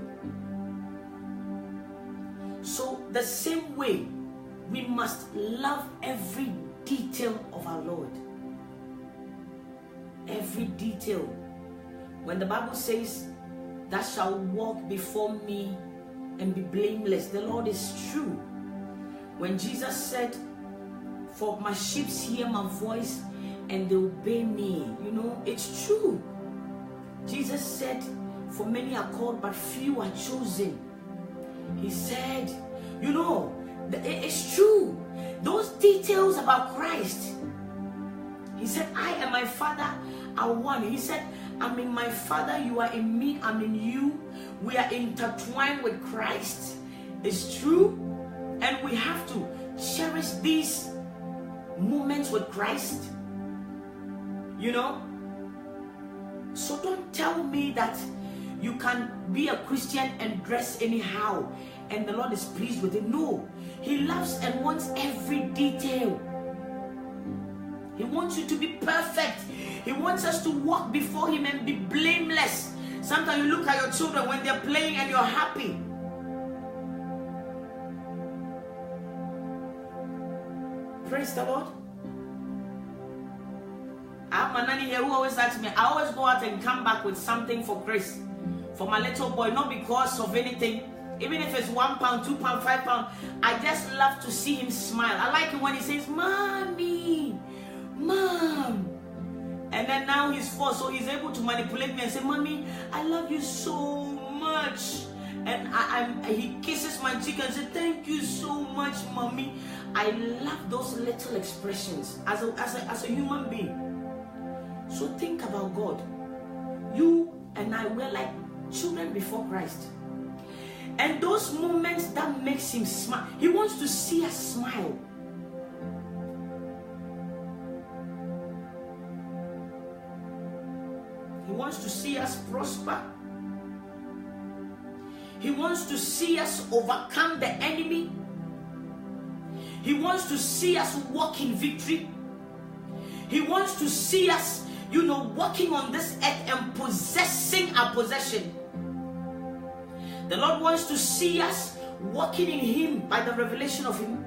So the same way, we must love every detail of our Lord. Every detail. When the Bible says, "Thou shalt walk before me and be blameless," the Lord is true. When Jesus said, "For my sheep hear my voice and they obey me," it's true. Jesus said, "For many are called, but few are chosen." He said, it's true. Those details about Christ. He said, "I and my Father are one." He said, "I'm in my Father, you are in me, I'm in you. We are intertwined with Christ." It's true. And we have to cherish these moments with Christ. So don't tell me that you can be a Christian and dress anyhow and the Lord is pleased with it. No. He loves and wants every detail. He wants you to be perfect. He wants us to walk before Him and be blameless. Sometimes you look at your children when they're playing and you're happy. Praise the Lord. I have my nanny here who always asks me, I always go out and come back with something for Chris, for my little boy, not because of anything, even if it's £1, £2, £5, I just love to see him smile. I like it when he says, "Mommy, Mom." And then now he's 4, so he's able to manipulate me and say, "Mommy, I love you so much." And he kisses my cheek and says, "Thank you so much, Mommy." I love those little expressions as a human being. So think about God. You and I, we're like children before Christ. And those moments that makes Him smile. He wants to see us smile. He wants to see us prosper. He wants to see us overcome the enemy. He wants to see us walk in victory. He wants to see us, walking on this earth and possessing our possession. The Lord wants to see us walking in Him by the revelation of Him.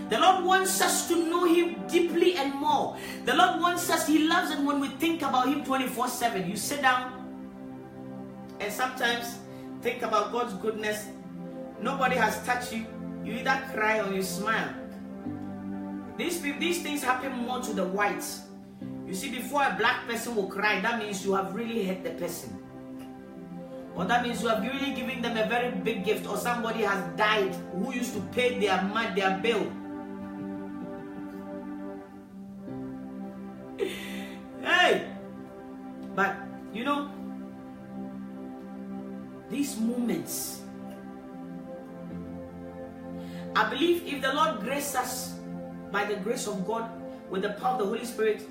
The Lord wants us to know Him deeply and more. The Lord wants us, He loves it when we think about Him 24/7. You sit down and sometimes think about God's goodness. Nobody has touched you. You either cry or you smile. These things happen more to the whites. You see, before a black person will cry, that means you have really hurt the person. Or that means you have really given them a very big gift, or somebody has died who used to pay their bill. Hey! But, you know, these moments, I believe if the Lord graces us by the grace of God with the power of the Holy Spirit,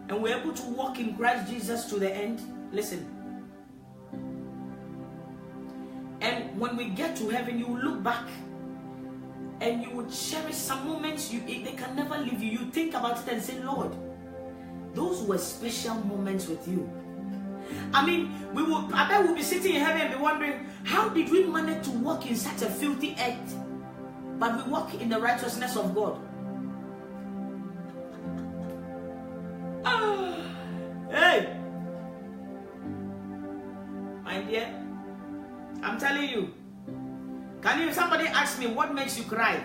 and we're able to walk in Christ Jesus to the end, listen. And when we get to heaven, you will look back and you will cherish some moments. They can never leave you. You think about it and say, Lord, those were special moments with you. I mean, I bet we'll be sitting in heaven and be wondering, how did we manage to walk in such a filthy earth, but we walk in the righteousness of God? Hey, my dear, I'm telling you. Somebody asked me, what makes you cry?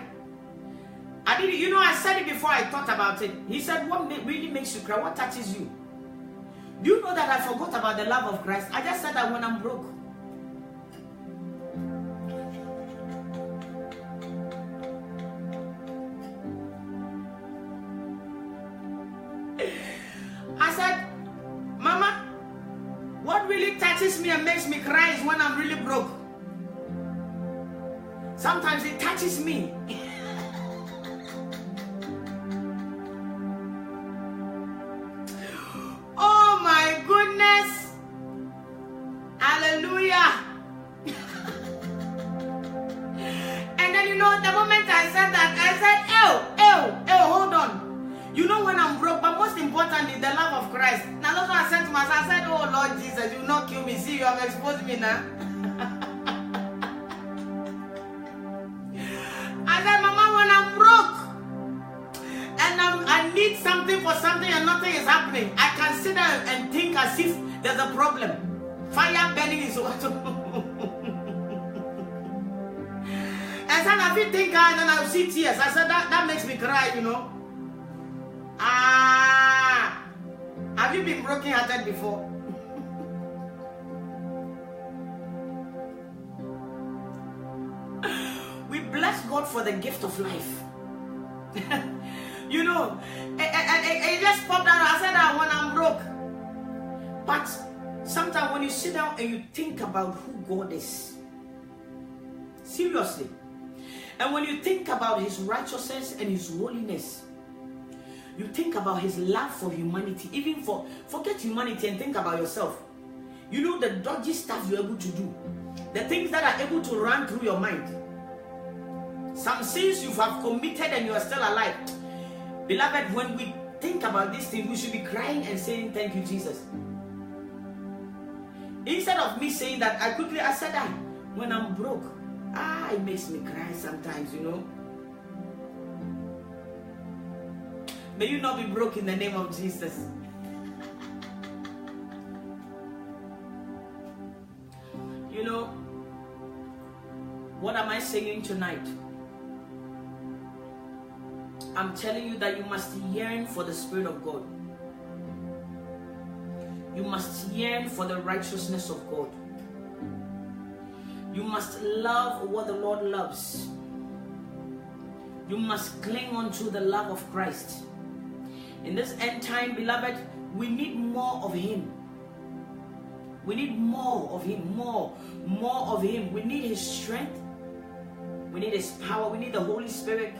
I said it before I thought about it. He said, what really makes you cry? What touches you? Do you know that I forgot about the love of Christ? I just said that when I'm broke. I said, Mama, what really touches me and makes me cry is when I'm really broke. Sometimes it touches me. Oh my goodness. Hallelujah. And then the moment I said that, I said, hold on. You know when I'm broke, but most importantly, the love of Christ. Now that's what I said to myself. I said, oh Lord Jesus, you will not kill me. See, you have exposed me now. I said, Mama, when I'm broke and I need something for something and nothing is happening, I can sit there and think as if there's a problem. Fire burning is what. And then I feel think and then I see tears. I said, that makes me cry, Have you been broken-hearted before? We bless God for the gift of life. It just popped out. I said that when I'm broke. But sometimes when you sit down and you think about who God is, seriously, and when you think about His righteousness and His holiness, you think about His love for humanity, even forget humanity and think about yourself. The dodgy stuff you're able to do, the things that are able to run through your mind. Some sins you have committed and you are still alive. Beloved, when we think about these things, we should be crying and saying, thank you, Jesus. Instead of me saying that, I said that when I'm broke, it makes me cry sometimes, May you not be broke in the name of Jesus. What am I saying tonight? I'm telling you that you must yearn for the Spirit of God. You must yearn for the righteousness of God. You must love what the Lord loves. You must cling on to the love of Christ. In this end time, beloved, we need more of Him. We need more of Him, more of Him. We need His strength. We need His power. We need the Holy Spirit.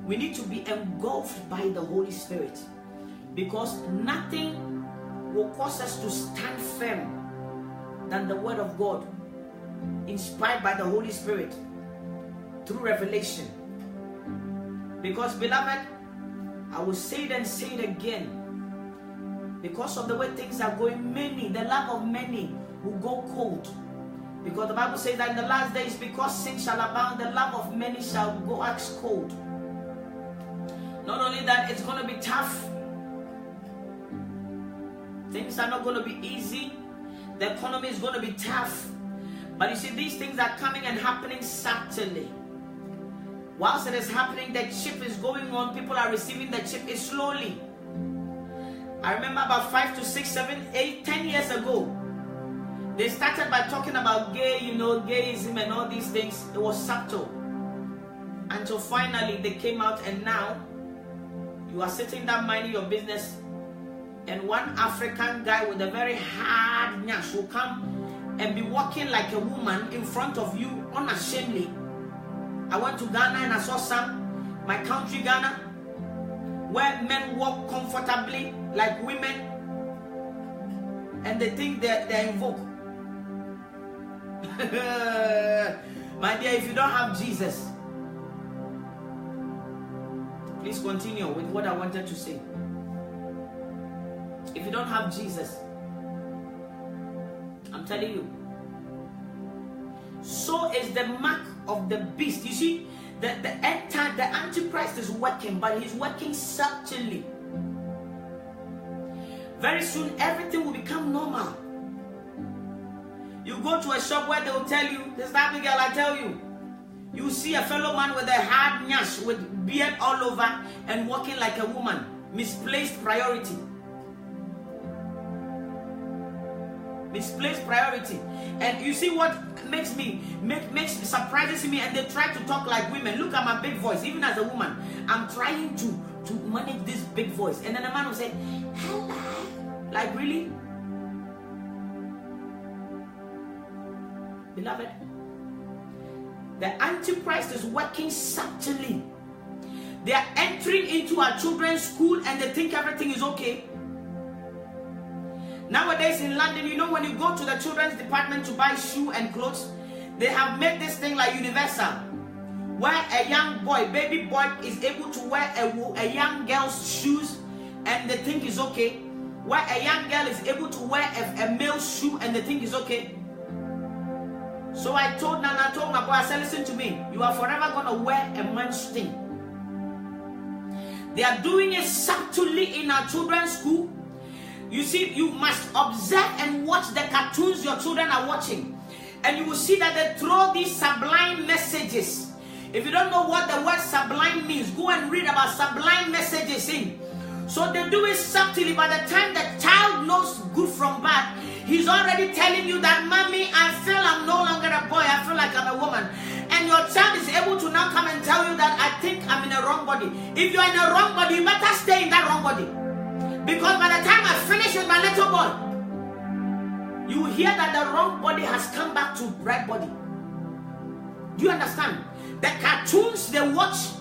We need to be engulfed by the Holy Spirit, because nothing will cause us to stand firm than the Word of God, inspired by the Holy Spirit through revelation. Because, beloved, I will say it and say it again, because of the way things are going, the love of many will go cold. Because the Bible says that in the last days, because sin shall abound, the love of many shall go wax cold. Not only that, it's going to be tough. Things are not going to be easy. The economy is going to be tough. But you see, these things are coming and happening subtly. Whilst it is happening, the chip is going on. People are receiving the chip slowly. I remember about 5 to 6, 7, 8, 10 years ago, they started by talking about gayism and all these things. It was subtle. Until finally they came out, and now you are sitting down minding your business, and one African guy with a very hard nyash will come and be walking like a woman in front of you unashamedly. I went to Ghana and I saw some, my country Ghana, where men walk comfortably like women, and they think they're in vogue. My dear, if you don't have Jesus, please continue with what I wanted to say. If you don't have Jesus, I'm telling you, so is the mark of the beast. You see, the Antichrist is working, but he's working subtly. Very soon, everything will become normal. You go to a shop where they will tell you, this Abigail, I tell you, you see a fellow man with a hard nyash, with beard all over, and walking like a woman. Misplaced priority. Misplaced priority. And you see what surprises me, and they try to talk like women. Look at my big voice. Even as a woman, I'm trying to manage this big voice. And then a man will say, hello. Like, really? Beloved, the Antichrist is working subtly. They are entering into our children's school and they think everything is okay. Nowadays in London, you know, when you go to the children's department to buy shoes and clothes, they have made this thing like universal, where a young boy, baby boy, is able to wear a young girl's shoes and they think is okay, where a young girl is able to wear a male shoe and they think is okay. So I told Nana, told my boy, I said, listen to me, you are forever going to wear a man's thing. They are doing it subtly in our children's school. You see, you must observe and watch the cartoons your children are watching. And you will see that they throw these sublime messages. If you don't know what the word sublime means, go and read about sublime messages in. So they do it subtly. By the time the child knows good from bad, he's already telling you that, mommy, I feel I'm no longer a boy, I feel like I'm a woman. And your child is able to now come and tell you that I think I'm in a wrong body. If you're in a wrong body, you better stay in that wrong body. Because by the time I finish with my little boy, you will hear that the wrong body has come back to right body. Do you understand? The cartoons they watch,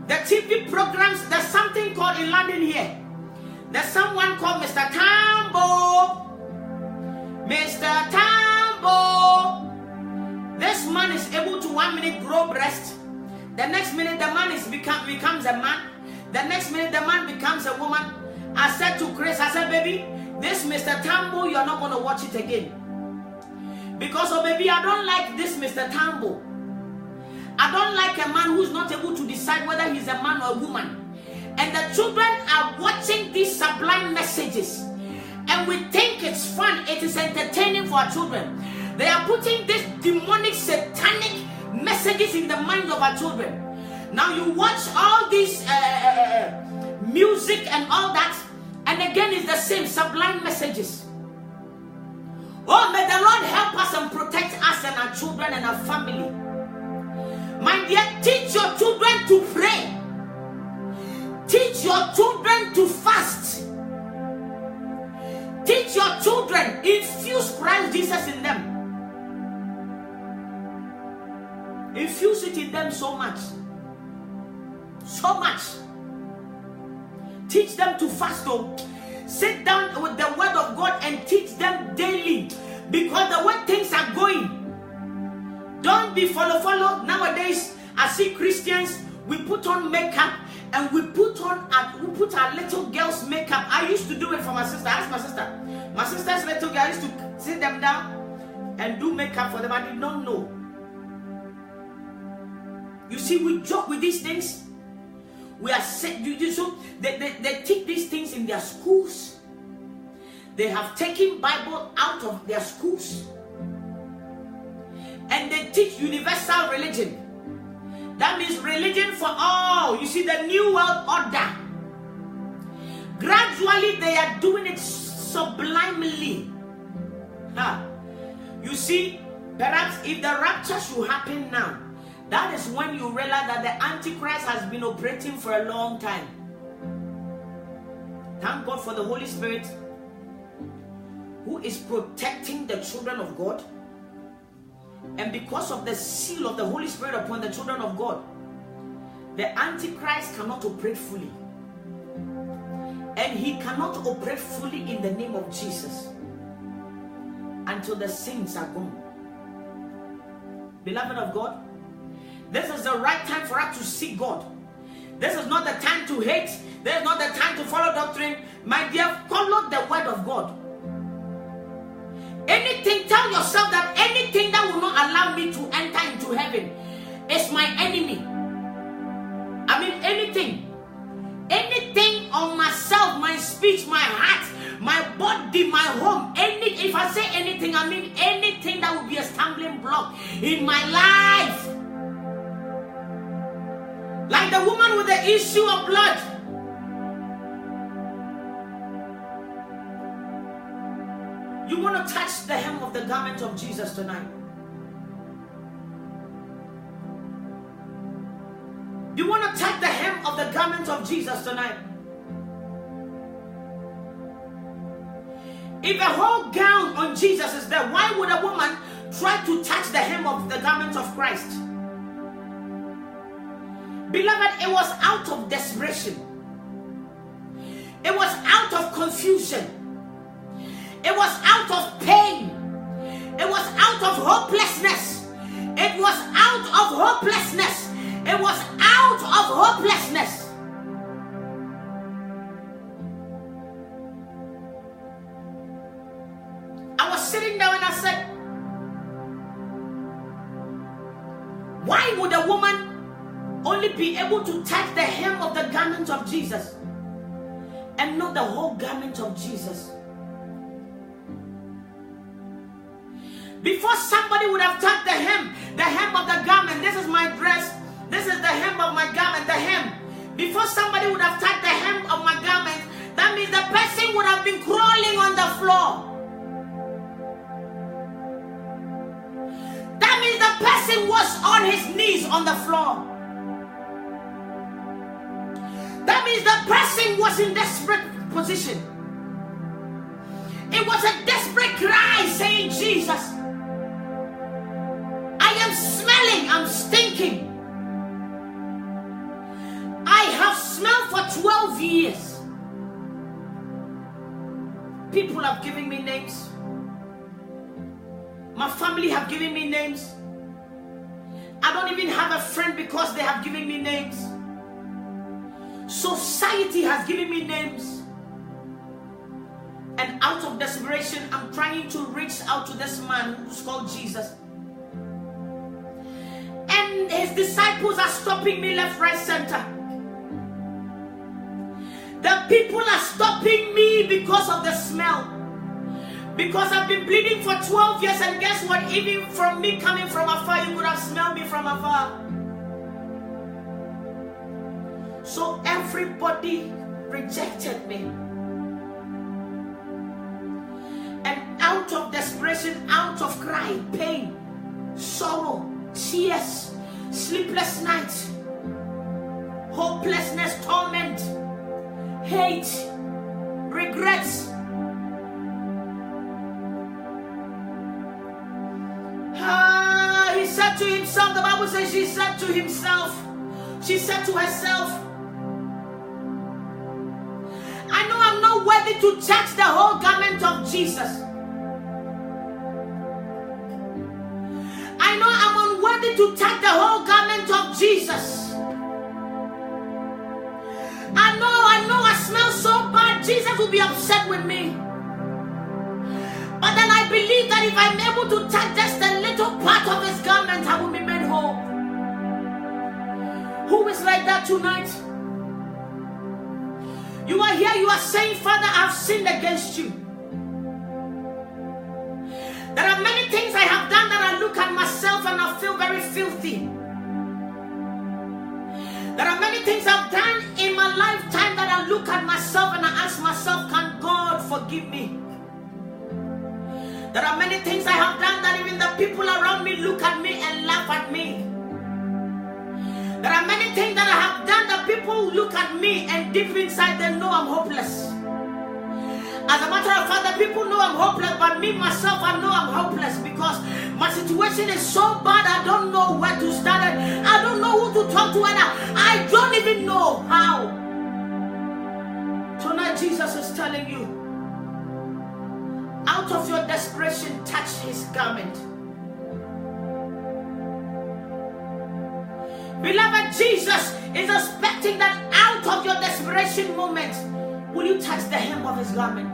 the TV programs, there's something called in London here. There's someone called Mr. Tambo. Mr. Tambo. This man is able to 1 minute grow breast. The next minute the man becomes a man. The next minute the man becomes a woman. I said to Chris, I said, baby, this Mr. Tambo, you're not going to watch it again. Because, oh baby, I don't like this Mr. Tambo. I don't like a man who's not able to decide whether he's a man or a woman. And the children are watching these sublime messages. And we think it's fun, it is entertaining for our children. They are putting these demonic, satanic messages in the minds of our children. Now you watch all these music and all that, and again it's the same sublime messages. Oh, may the Lord help us and protect us and our children and our family. My dear, teach your children to pray. Teach your children to fast. Teach your children, infuse Christ Jesus in them. Infuse it in them so much. So much. Teach them to fast though. Sit down with the word of God and teach them daily. Because the way things are going, don't be follow. Nowadays, I see Christians, we put on makeup and we put our little girls' makeup. I used to do it for my sister. I asked my sister. My sister's little girl, I used to sit them down, and do makeup for them. I did not know. You see, we joke with these things. We are set. So they teach these things in their schools. They have taken Bible out of their schools, and they teach universal religion. That means religion for all. You see, the new world order. Gradually, they are doing it sublimely. You see, perhaps if the rapture should happen now, that is when you realize that the Antichrist has been operating for a long time. Thank God for the Holy Spirit, who is protecting the children of God. And because of the seal of the Holy Spirit upon the children of God, the Antichrist cannot operate fully. And he cannot operate fully in the name of Jesus until the saints are gone. Beloved of God, this is the right time for us to seek God. This is not the time to hate. This is not the time to follow doctrine. My dear, follow the word of God. Anything, tell yourself that anything that will not allow me to enter into heaven is my enemy. I mean, anything on myself, my speech, my heart, my body, my home, if I say anything, I mean anything that will be a stumbling block in my life. Like the woman with the issue of blood. You want to touch the hem of the garment of Jesus tonight. You want to touch the hem of the garment of Jesus tonight. If a whole gown on Jesus is there, why would a woman try to touch the hem of the garment of Christ? Beloved, it was out of desperation. It was out of confusion. It was out of pain. It was out of hopelessness. It was out of hopelessness. It was out of hopelessness. I was sitting there and I said, why would a woman only be able to touch the hem of the garment of Jesus and not the whole garment of Jesus? Before somebody would have touched the hem of the garment, this is my dress, this is the hem of my garment, the hem. Before somebody would have touched the hem of my garment, that means the person would have been crawling on the floor. That means the person was on his knees on the floor. That means the person was in desperate position. It was a desperate cry saying, Jesus, I am smelling, I'm stinking. I have smelled for 12 years. People have given me names. My family have given me names. I don't even have a friend because they have given me names. Society has given me names. And out of desperation, I'm trying to reach out to this man who's called Jesus. And his disciples are stopping me left, right, center. The people are stopping me because of the smell. Because I've been bleeding for 12 years, and guess what? Even from me coming from afar, you could have smelled me from afar. So everybody rejected me. And out of desperation, out of cry, pain, sorrow, tears, sleepless nights, hopelessness, torment, hate, regrets. He said to himself, the Bible says she said to himself, she said to herself, I know I'm not worthy to touch the whole garment of Jesus. I know I'm unworthy to touch the whole garment of Jesus. I know I smell so bad, Jesus will be upset with me. But then I I believe that if I'm able to touch just a little part of his garment, I will be made whole. Who is like that tonight? You are here, you are saying, Father, I've sinned against you. There are many things I have done that I look at myself and I feel very filthy. There are many things I've done in my lifetime that I look at myself and I ask myself, can God forgive me? There are many things I have done that even the people around me look at me and laugh at me. There are many things that I have done that people look at me and deep inside they know I'm hopeless. As a matter of fact, the people know I'm hopeless, but me, myself, I know I'm hopeless because my situation is so bad, I don't know where to start. I don't know who to talk to, and I don't even know how. Tonight, Jesus is telling you, out of your desperation, touch his garment. Beloved, Jesus is expecting that out of your desperation moment, will you touch the hem of his garment?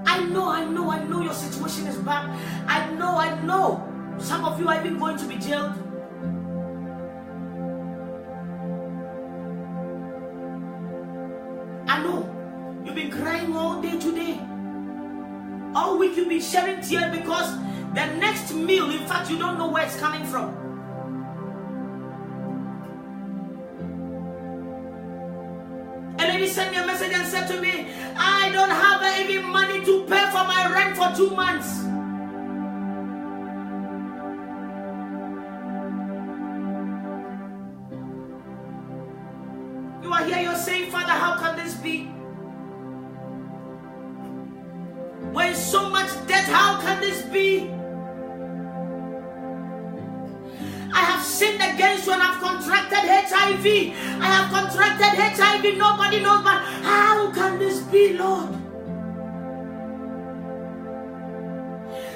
I know your situation is bad. I know. Some of you are even going to be jailed. I know. You've been crying all day today. All week you've been shedding tears because the next meal, in fact, you don't know where it's coming from. A lady sent me a message and said to me, I don't have even money to pay for my rent for 2 months. You are here, you're saying, Father, how can this be? When so much debt, how can this be? I have sinned against you and I've contracted HIV. I have contracted HIV. Nobody knows, but how can this be, Lord?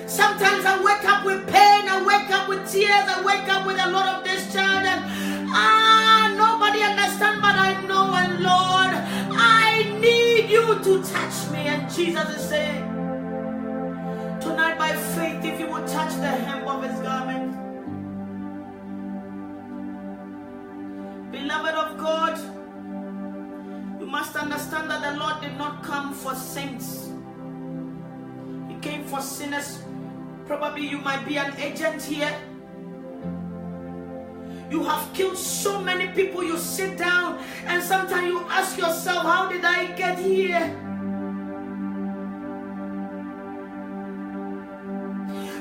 Sometimes I wake up with pain, I wake up with tears, I wake up with a lot of discharge, and nobody understands, but I know, and Lord, I need you to touch me. And Jesus is saying, tonight by faith, if you will touch the hem of his garment, beloved of God, you must understand that the Lord did not come for saints. He came for sinners. Probably you might be an agent here. You have killed so many people. You sit down and sometimes you ask yourself, how did I get here?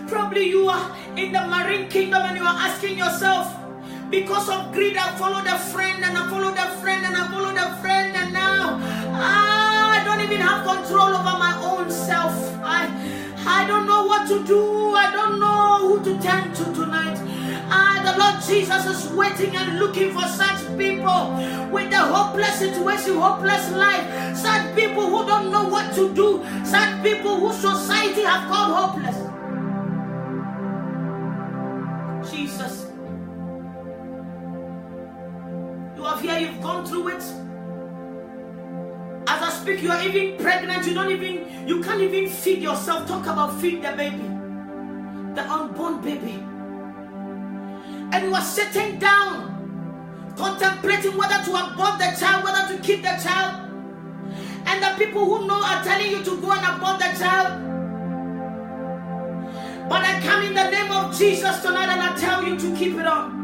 Probably you are in the marine kingdom and you are asking yourself, because of greed, I followed a friend and I followed a friend and I followed a friend, and now I don't even have control over my own self. I don't know what to do. I don't know who to turn to tonight. The Lord Jesus is waiting and looking for such people with a hopeless situation, hopeless life. Such people who don't know what to do. Such people who society have called hopeless. Jesus. You are here, you've gone through it. As I speak, you are even pregnant. You can't even feed yourself. Talk about feed the baby, the unborn baby. And you are sitting down, contemplating whether to abort the child, whether to keep the child. And the people who know are telling you to go and abort the child. But I come in the name of Jesus tonight and I tell you to keep it on.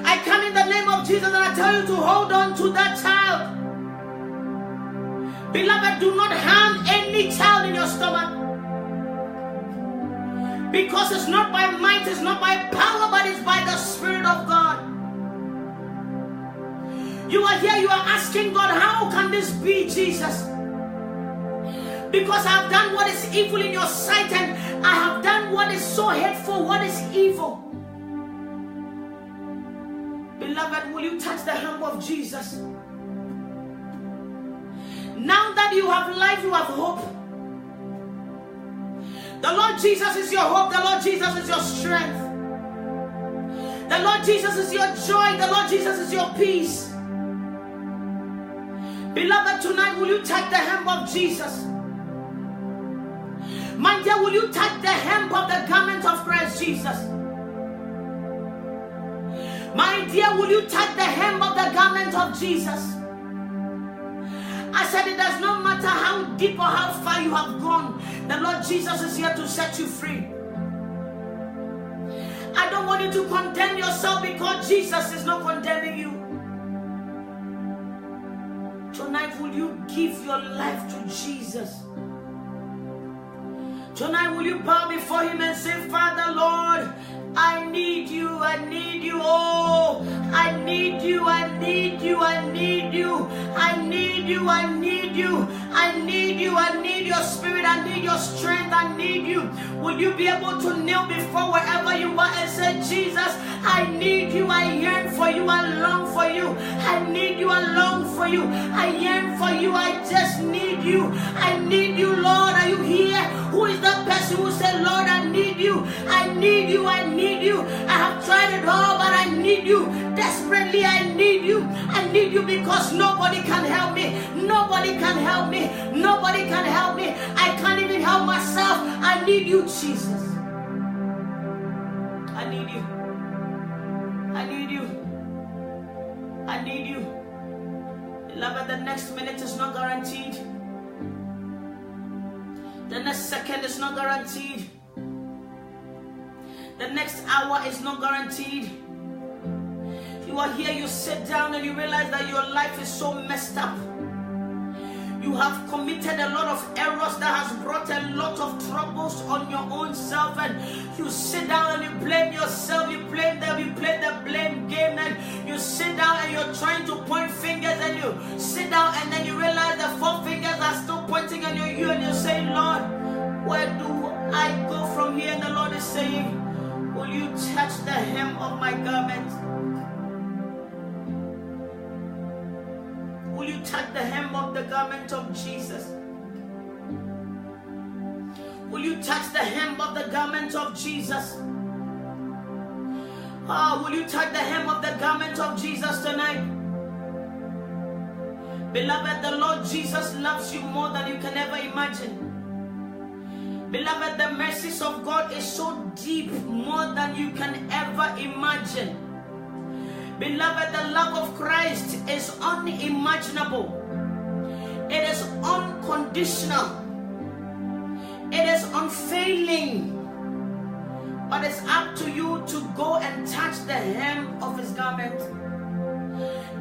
I come in the name of Jesus and I tell you to hold on to that child. Beloved, do not harm any child in your stomach. Because it's not by might, it's not by power, but it's by the Spirit of God. You are here, you are asking God, how can this be, Jesus? Because I have done what is evil in your sight, and I have done what is so hateful, what is evil. Beloved, will you touch the hem of Jesus? Now that you have life, you have hope. The Lord Jesus is your hope. The Lord Jesus is your strength. The Lord Jesus is your joy. The Lord Jesus is your peace. Beloved, tonight will you touch the hem of Jesus? My dear, will you touch the hem of the garment of Christ Jesus? My dear, will you touch the hem of the garment of Jesus? I said it does not matter how deep or how far you have gone. The Lord Jesus is here to set you free. I don't want you to condemn yourself because Jesus is not condemning you. Tonight, will you give your life to Jesus? Tonight, will you bow before Him and say, Father, Lord, I need you, I need you, oh, I need you, I need you, I need you, I need you, I need you, I need you, I need your spirit, I need your strength, I need you. Will you be able to kneel before wherever you are and say, Jesus, I need you, I yearn for you, I long for you, I need you, I long for you, I yearn for you, I just need you, I need you, Lord, are you here? Who is that person who said, Lord, I need you, I need you, I need you, I have tried it all, but I need you, desperately I need you because nobody can help me, nobody can help me, nobody can help me, I can't even help myself, I need you, Jesus, I need you, I need you, I need you. Beloved, the next minute is not guaranteed. The next second is not guaranteed. The next hour is not guaranteed. You are here, you sit down and you realize that your life is so messed up. You have committed a lot of errors that has brought a lot of troubles on your own self, and you sit down and you blame yourself, you blame them, you play the blame game, and you sit down and you're trying to point fingers, and you sit down and then you realize the 4 fingers are still pointing at you, and you say, Lord, where do I go from here? And the Lord is saying, will you touch the hem of my garment? Will you touch the hem of the garment of Jesus? Will you touch the hem of the garment of Jesus? Will you touch the hem of the garment of Jesus tonight? Beloved, the Lord Jesus loves you more than you can ever imagine. Beloved, the mercies of God is so deep, more than you can ever imagine. Beloved, the love of Christ is unimaginable. It is unconditional. It is unfailing. But it's up to you to go and touch the hem of His garment.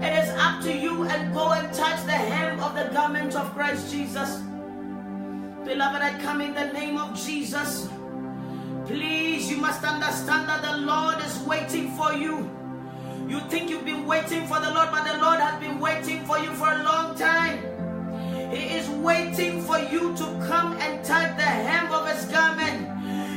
It is up to you and go and touch the hem of the garment of Christ Jesus. Beloved, I come in the name of Jesus. Please, you must understand that the Lord is waiting for you. You think you've been waiting for the Lord, but the Lord has been waiting for you for a long time. He is waiting for you to come and touch the hem of His garment.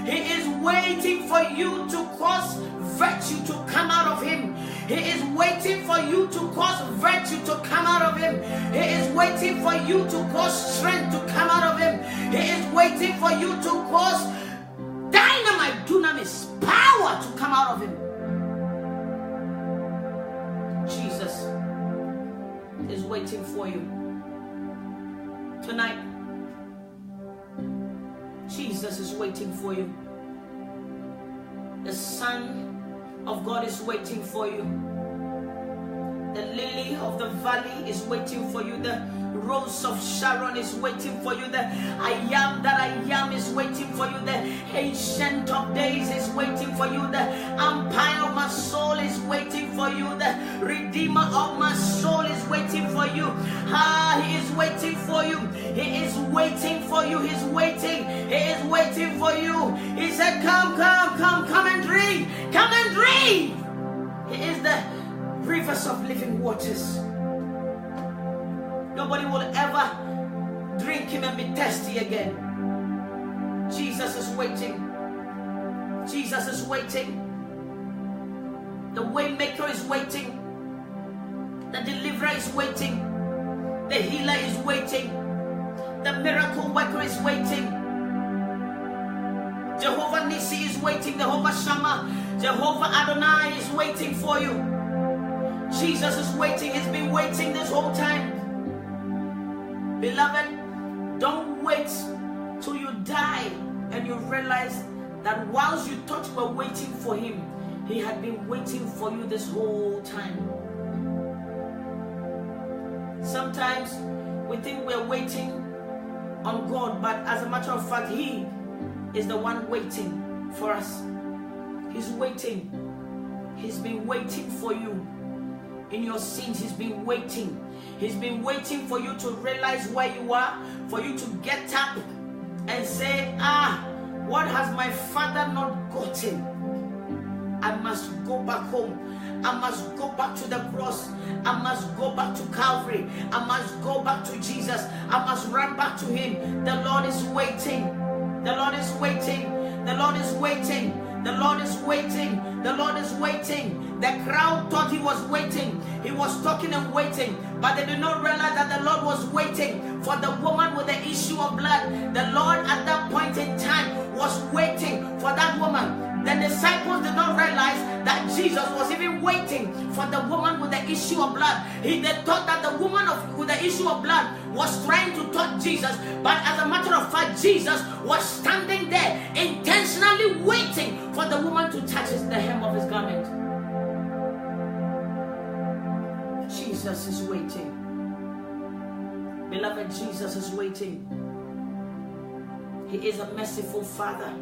He is waiting for you to cause virtue to come out of Him. He is waiting for you to cause virtue to come out of Him. He is waiting for you to cause strength to come out of Him. He is waiting for you to cause dynamite, dunamis, power to come out of Him. Jesus is waiting for you tonight. Jesus is waiting for you. The Son of God is waiting for you. The lily of the valley is waiting for you. The rose of Sharon is waiting for you. The I am that I am is waiting for you. The ancient of days is waiting for you. The umpire of my soul is waiting for you. The redeemer of my soul is waiting for you. He is waiting for you. He is waiting for you. He's waiting. He is waiting for you. He said, come, come, come, come and drink. Come and drink. He is the rivers of living waters. Nobody will ever drink Him and be thirsty again. Jesus is waiting. Jesus is waiting. The way maker is waiting. The deliverer is waiting. The healer is waiting. The miracle worker is waiting. Jehovah Nissi is waiting. Jehovah Shammah, Jehovah Adonai is waiting for you. Jesus is waiting. He's been waiting this whole time. Beloved, don't wait till you die and you realize that whilst you thought you were waiting for him, he had been waiting for you this whole time. Sometimes we think we're waiting on God, but as a matter of fact, he is the one waiting for us. He's waiting. He's been waiting for you in your sins. He's been waiting. He's been waiting for you to realize where you are, for you to get up and say, what has my father not gotten? I must go back home. I must go back to the cross. I must go back to Calvary. I must go back to Jesus. I must run back to him. The Lord is waiting. The Lord is waiting. The Lord is waiting. The Lord is waiting. The Lord is waiting. The crowd thought he was waiting. He was talking and waiting, but they did not realize that the Lord was waiting for the woman with the issue of blood. The Lord at that point in time was waiting for that woman. The disciples did not realize that Jesus was even waiting for the woman with the issue of blood. They thought that the woman with the issue of blood was trying to touch Jesus, but as a matter of fact, Jesus was standing there intentionally waiting for the woman to touch the hem of his garment. Jesus is waiting. Beloved, Jesus is waiting. He is a merciful Father.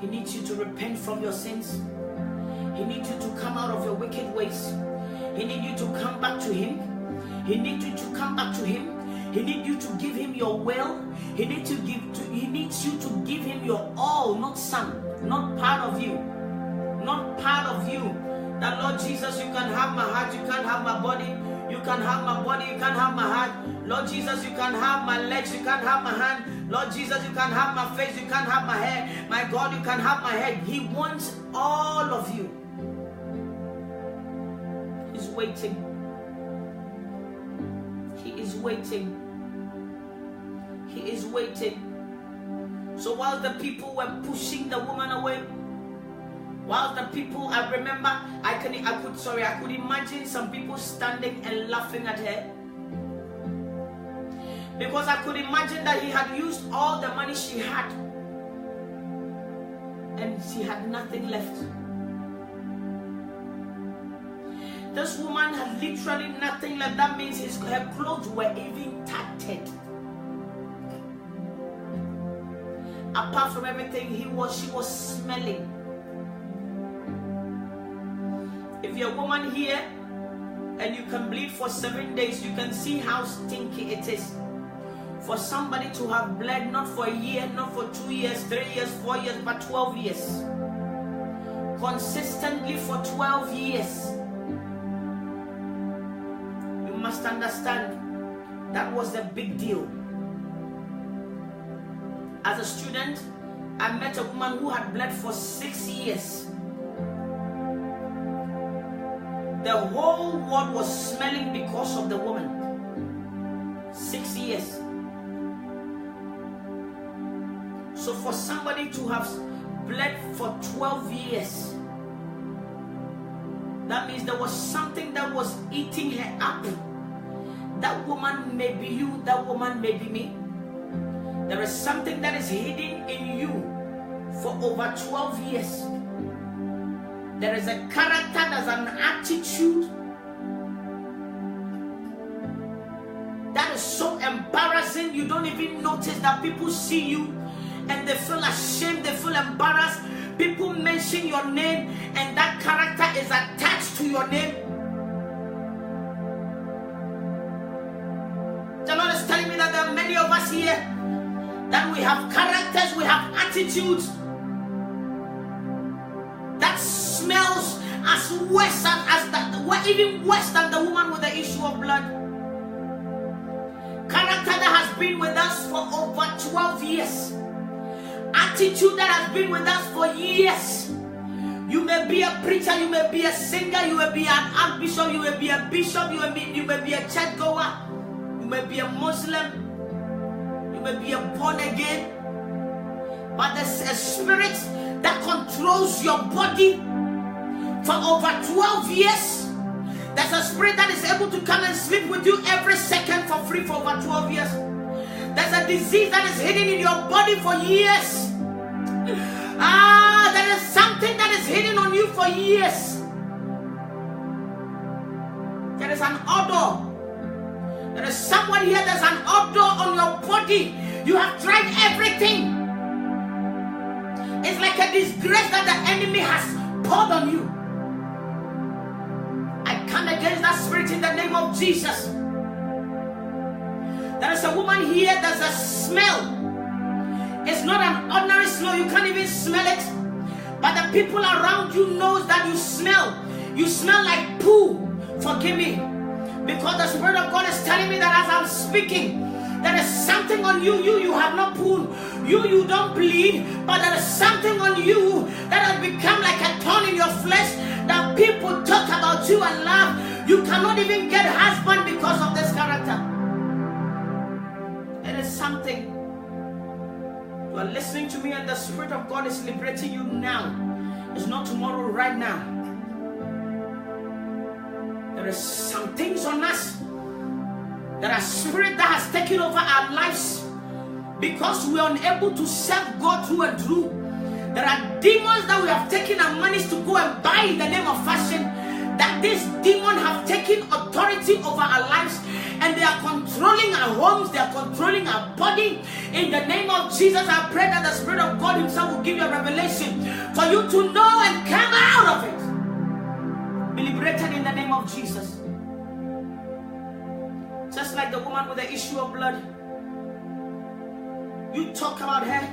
He needs you to repent from your sins. He needs you to come out of your wicked ways. He needs you to come back to him. He needs you to come back to him. He needs you to give him your will. He needs you to give him your all, not some, not part of you. Not part of you. That Lord Jesus, you can have my heart, you can't have my body. You can have my body, you can't have my heart. Lord Jesus, you can have my legs, you can't have my hand. Lord Jesus, you can have my face, you can't have my hair. My God, you can have my head. He wants all of you. He's waiting. He is waiting. He is waiting. So while the people were pushing the woman away, while the people, I remember, I could imagine some people standing and laughing at her. Because I could imagine that he had used all the money she had. And she had nothing left. This woman had literally nothing left. That means her clothes were even tattered. Apart from everything, she was smelling. If you're a woman here and you can bleed for 7 days, you can see how stinky it is. For somebody to have bled not for a year, not for 2 years, 3 years, 4 years, but 12 years. Consistently for 12 years. You must understand that was a big deal. As a student, I met a woman who had bled for 6 years. The whole world was smelling because of the woman. 6 years. So for somebody to have bled for 12 years, that means there was something that was eating her up. That woman may be you, that woman may be me. There is something that is hidden in you for over 12 years. There is a character, there's an attitude that is so embarrassing you don't even notice that people see you and they feel ashamed, they feel embarrassed. People mention your name and that character is attached to your name. The Lord is telling me that there are many of us here that we have characters, we have attitudes that smells as worse as that, even worse than the woman with the issue of blood. Character that has been with us for over 12 years. Attitude that has been with us for years. You may be a preacher, you may be a singer, you may be an archbishop, you may be a bishop, you may be a churchgoer, you may be a Muslim, you may be a born again. But there's a spirit that controls your body for over 12 years. There's a spirit that is able to come and sleep with you every second for free for over 12 years. There's a disease that is hidden in your body for years. There is something that is hidden on you for years. There is an odor. There is someone here, there's an odor on your body. You have tried everything. It's like a disgrace that the enemy has poured on you. I come against that spirit in the name of Jesus. There is a woman here, there's a smell. It's not an ordinary smell, you can't even smell it. But the people around you knows that you smell. You smell like poo. Forgive me. Because the Spirit of God is telling me that as I'm speaking, there is something on you. You have not poo. You don't bleed. But there is something on you that has become like a thorn in your flesh that people talk about you and laugh. You cannot even get a husband because of this character. It is something. You are listening to me and the Spirit of God is liberating you now. It's not tomorrow, right now. There are some things on us. There are spirits that has taken over our lives because we are unable to serve God through and through. There are demons that we have taken our monies to go and buy in the name of fashion. That these demons have taken authority over our lives and they are controlling our homes, they are controlling our body. In the name of Jesus, I pray that the Spirit of God Himself will give you a revelation for you to know and come out of it. Be liberated in the name of Jesus. Just like the woman with the issue of blood. You talk about her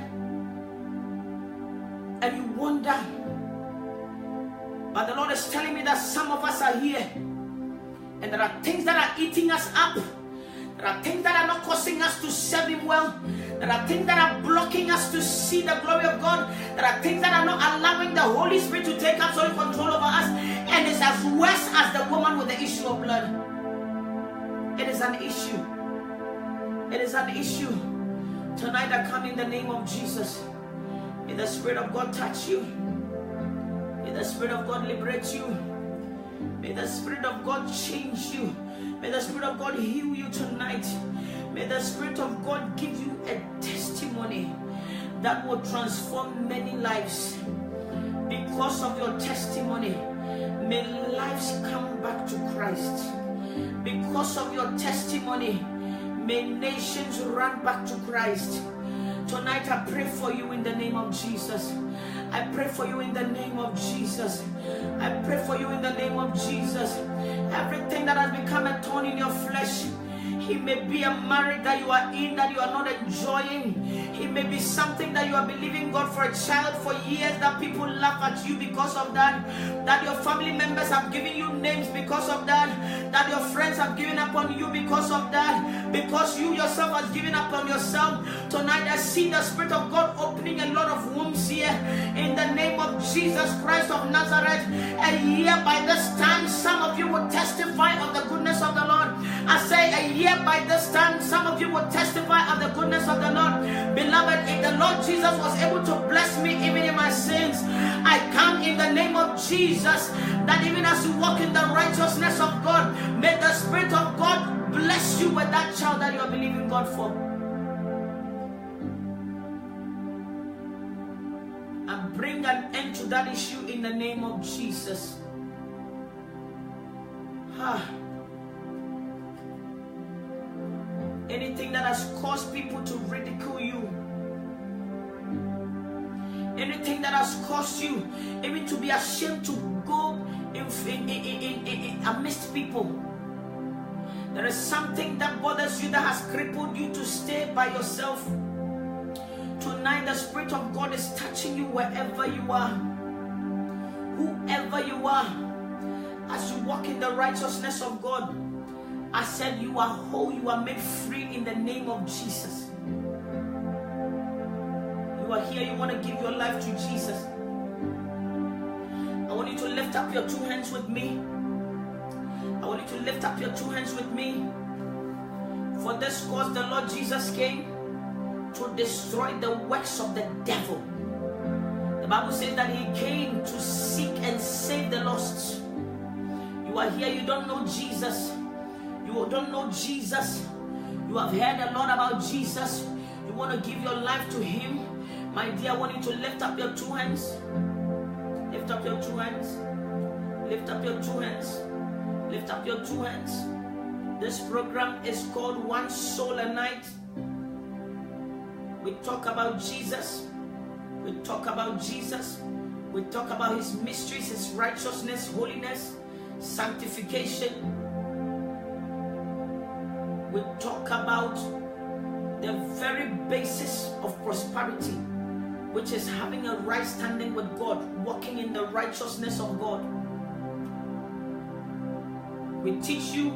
and you wonder. But the Lord is telling me that some of us are here and there are things that are eating us up. There are things that are not causing us to serve Him well. There are things that are blocking us to see the glory of God. There are things that are not allowing the Holy Spirit to take absolute control over us. And it's as worse as the woman with the issue of blood. It is an issue. It is an issue. Tonight I come in the name of Jesus. May the Spirit of God touch you. May the Spirit of God liberate you. May the Spirit of God change you. May the Spirit of God heal you tonight. May the Spirit of God give you a testimony that will transform many lives. Because of your testimony, may lives come back to Christ. Because of your testimony, may nations run back to Christ. Tonight I pray for you in the name of Jesus. I pray for you in the name of Jesus. I pray for you in the name of Jesus. Everything that has become a thorn in your flesh, it may be a marriage that you are in that you are not enjoying. It may be something that you are believing God for a child for years that people laugh at you because of that. That your family members have given you names because of that. That your friends have given up on you because of that. Because you yourself has given up on yourself. Tonight I see the Spirit of God opening a lot of wombs here. In the name of Jesus Christ of Nazareth. And here by this time some of you will testify of the goodness of the Lord. I say a year by this time, some of you will testify of the goodness of the Lord. Beloved, if the Lord Jesus was able to bless me even in my sins, I come in the name of Jesus, that even as you walk in the righteousness of God, may the Spirit of God bless you with that child that you are believing God for. And bring an end to that issue in the name of Jesus. Anything that has caused people to ridicule you, anything that has caused you even to be ashamed to go amidst people, there is something that bothers you that has crippled you to stay by yourself. Tonight the Spirit of God is touching you wherever you are, whoever you are, as you walk in the righteousness of God. I said you are whole, you are made free in the name of Jesus. You are here, you want to give your life to Jesus. I want you to lift up your two hands with me. I want you to lift up your two hands with me. For this cause the Lord Jesus came to destroy the works of the devil. The Bible says that He came to seek and save the lost. You You are here, you don't know Jesus. You don't know Jesus. You have heard a lot about Jesus. You want to give your life to Him. My dear, I want you to lift up your two hands. Lift up your two hands. Lift up your two hands. Lift up your two hands. This program is called One Soul a Night. We talk about Jesus. We talk about Jesus. We talk about His mysteries, His righteousness, holiness, sanctification. We talk about the very basis of prosperity, which is having a right standing with God, walking in the righteousness of God. We teach you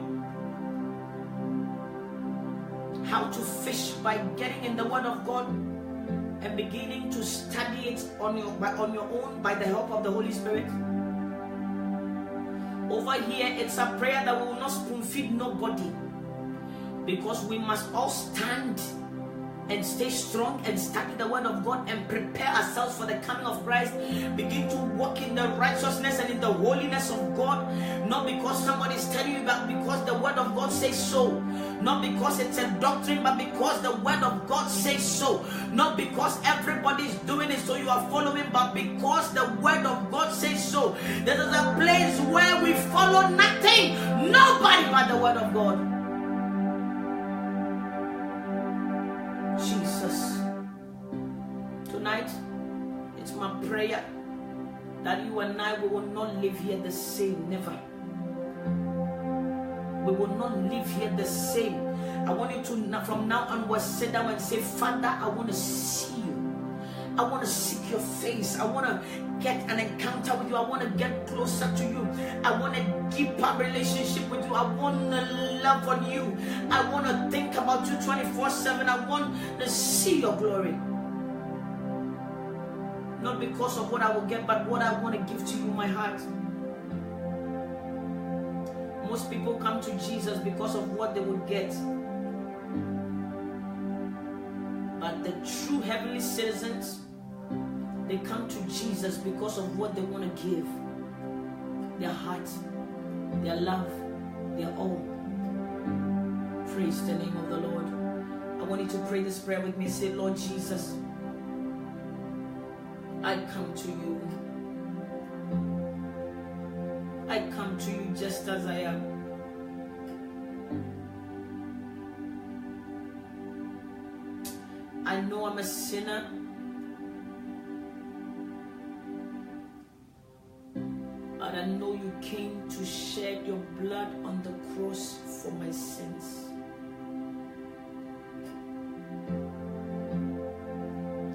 how to fish by getting in the Word of God and beginning to study it on your own by the help of the Holy Spirit. Over here, it's a prayer that we will not spoon feed nobody, because we must all stand and stay strong and study the Word of God and prepare ourselves for the coming of Christ. Begin to walk in the righteousness and in the holiness of God, not because somebody is telling you, but because the Word of God says so. Not because it's a doctrine, but because the Word of God says so. Not because everybody is doing it so you are following, but because the Word of God says so. There is a place where we follow nothing, nobody but the Word of God. Jesus. Tonight, it's my prayer that you and I, we will not live here the same, never. We will not live here the same. I want you to, from now onwards, sit down and say, Father, I want to see you. I want to seek your face. I want to get an encounter with you. I want to get closer to you. I want a deeper relationship with you. I want to love on you. I want to think about you 24/7. I want to see your glory. Not because of what I will get, but what I want to give to you, my heart. Most people come to Jesus because of what they would get. But the true heavenly citizens, they come to Jesus because of what they want to give. Their heart, their love, their all. Praise the name of the Lord. I want you to pray this prayer with me. Say, Lord Jesus, I come to you. I come to you just as I am. I know I'm a sinner. But I know you came to shed your blood on the cross for my sins.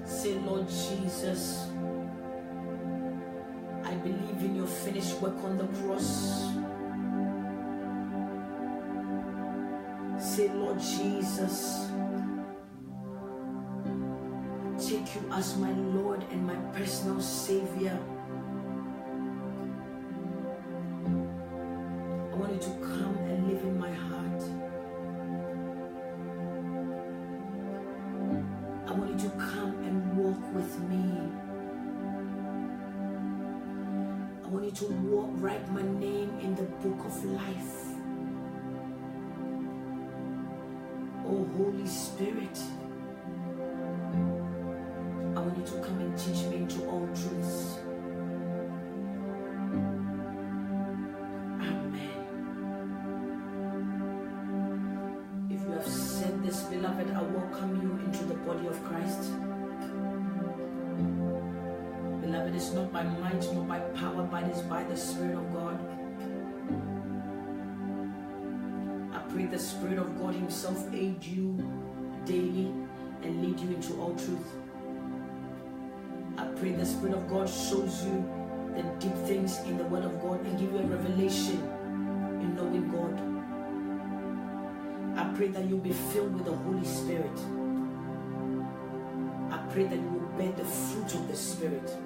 Say, Lord Jesus, I believe in your finished work on the cross. Say, Lord Jesus, I take you as my Lord and my personal Savior. I want you to come and live in my heart. I want you to come and walk with me. I want you to write my name in the book of life. Oh, Holy Spirit, I want you to come and teach me into all truths. Amen. If you have said this, beloved, I welcome you into the body of Christ. Beloved, it's not by might nor by power, but it's by the Spirit of God. I pray the Spirit of God Himself aid you daily and lead you into all truth. I pray the Spirit of God shows you the deep things in the Word of God and give you a revelation in knowing God. I pray that you'll be filled with the Holy Spirit. I pray that you will bear the fruit of the Spirit.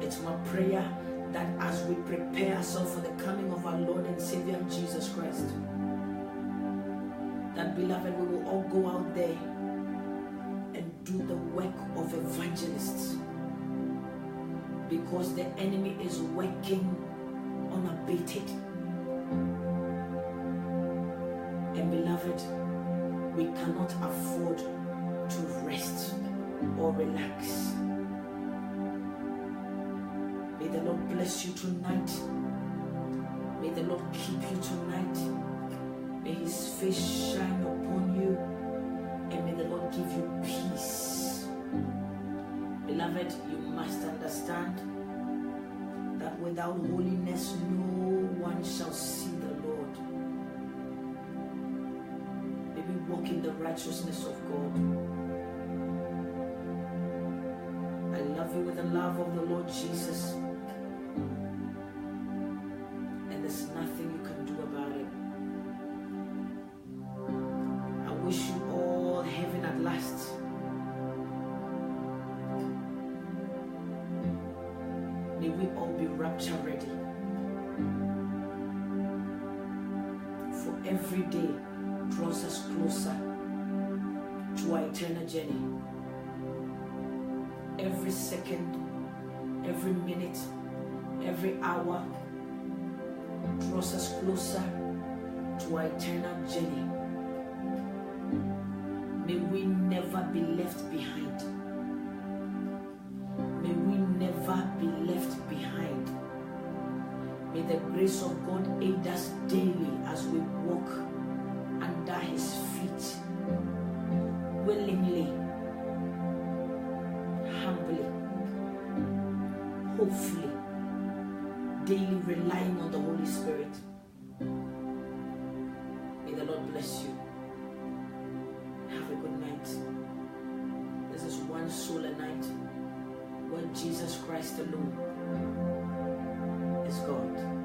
It's my prayer that as we prepare ourselves for the coming of our Lord and Savior Jesus Christ, that, beloved, we will all go out there and do the work of evangelists, because the enemy is working unabated. And beloved, we cannot afford to rest or relax. May the Lord bless you tonight. May the Lord keep you tonight. May His face shine upon you, and may the Lord give you peace. Beloved, you must understand that without holiness no one shall see the Lord. May we walk in the righteousness of God. I love you with the love of the Lord Jesus, and there's nothing you can do about it. I wish you all heaven at last. May we all be rapture ready. For every day draws us closer to our eternal journey. Every second, every minute, every hour draws us closer to our eternal journey. May we never be left behind. May we never be left behind. May the grace of God aid us daily as we walk under His feet, willingly, humbly, hopefully, daily relying on the Holy Spirit. May the Lord bless you. Have a good night. This is one soul a night where Jesus Christ alone is God.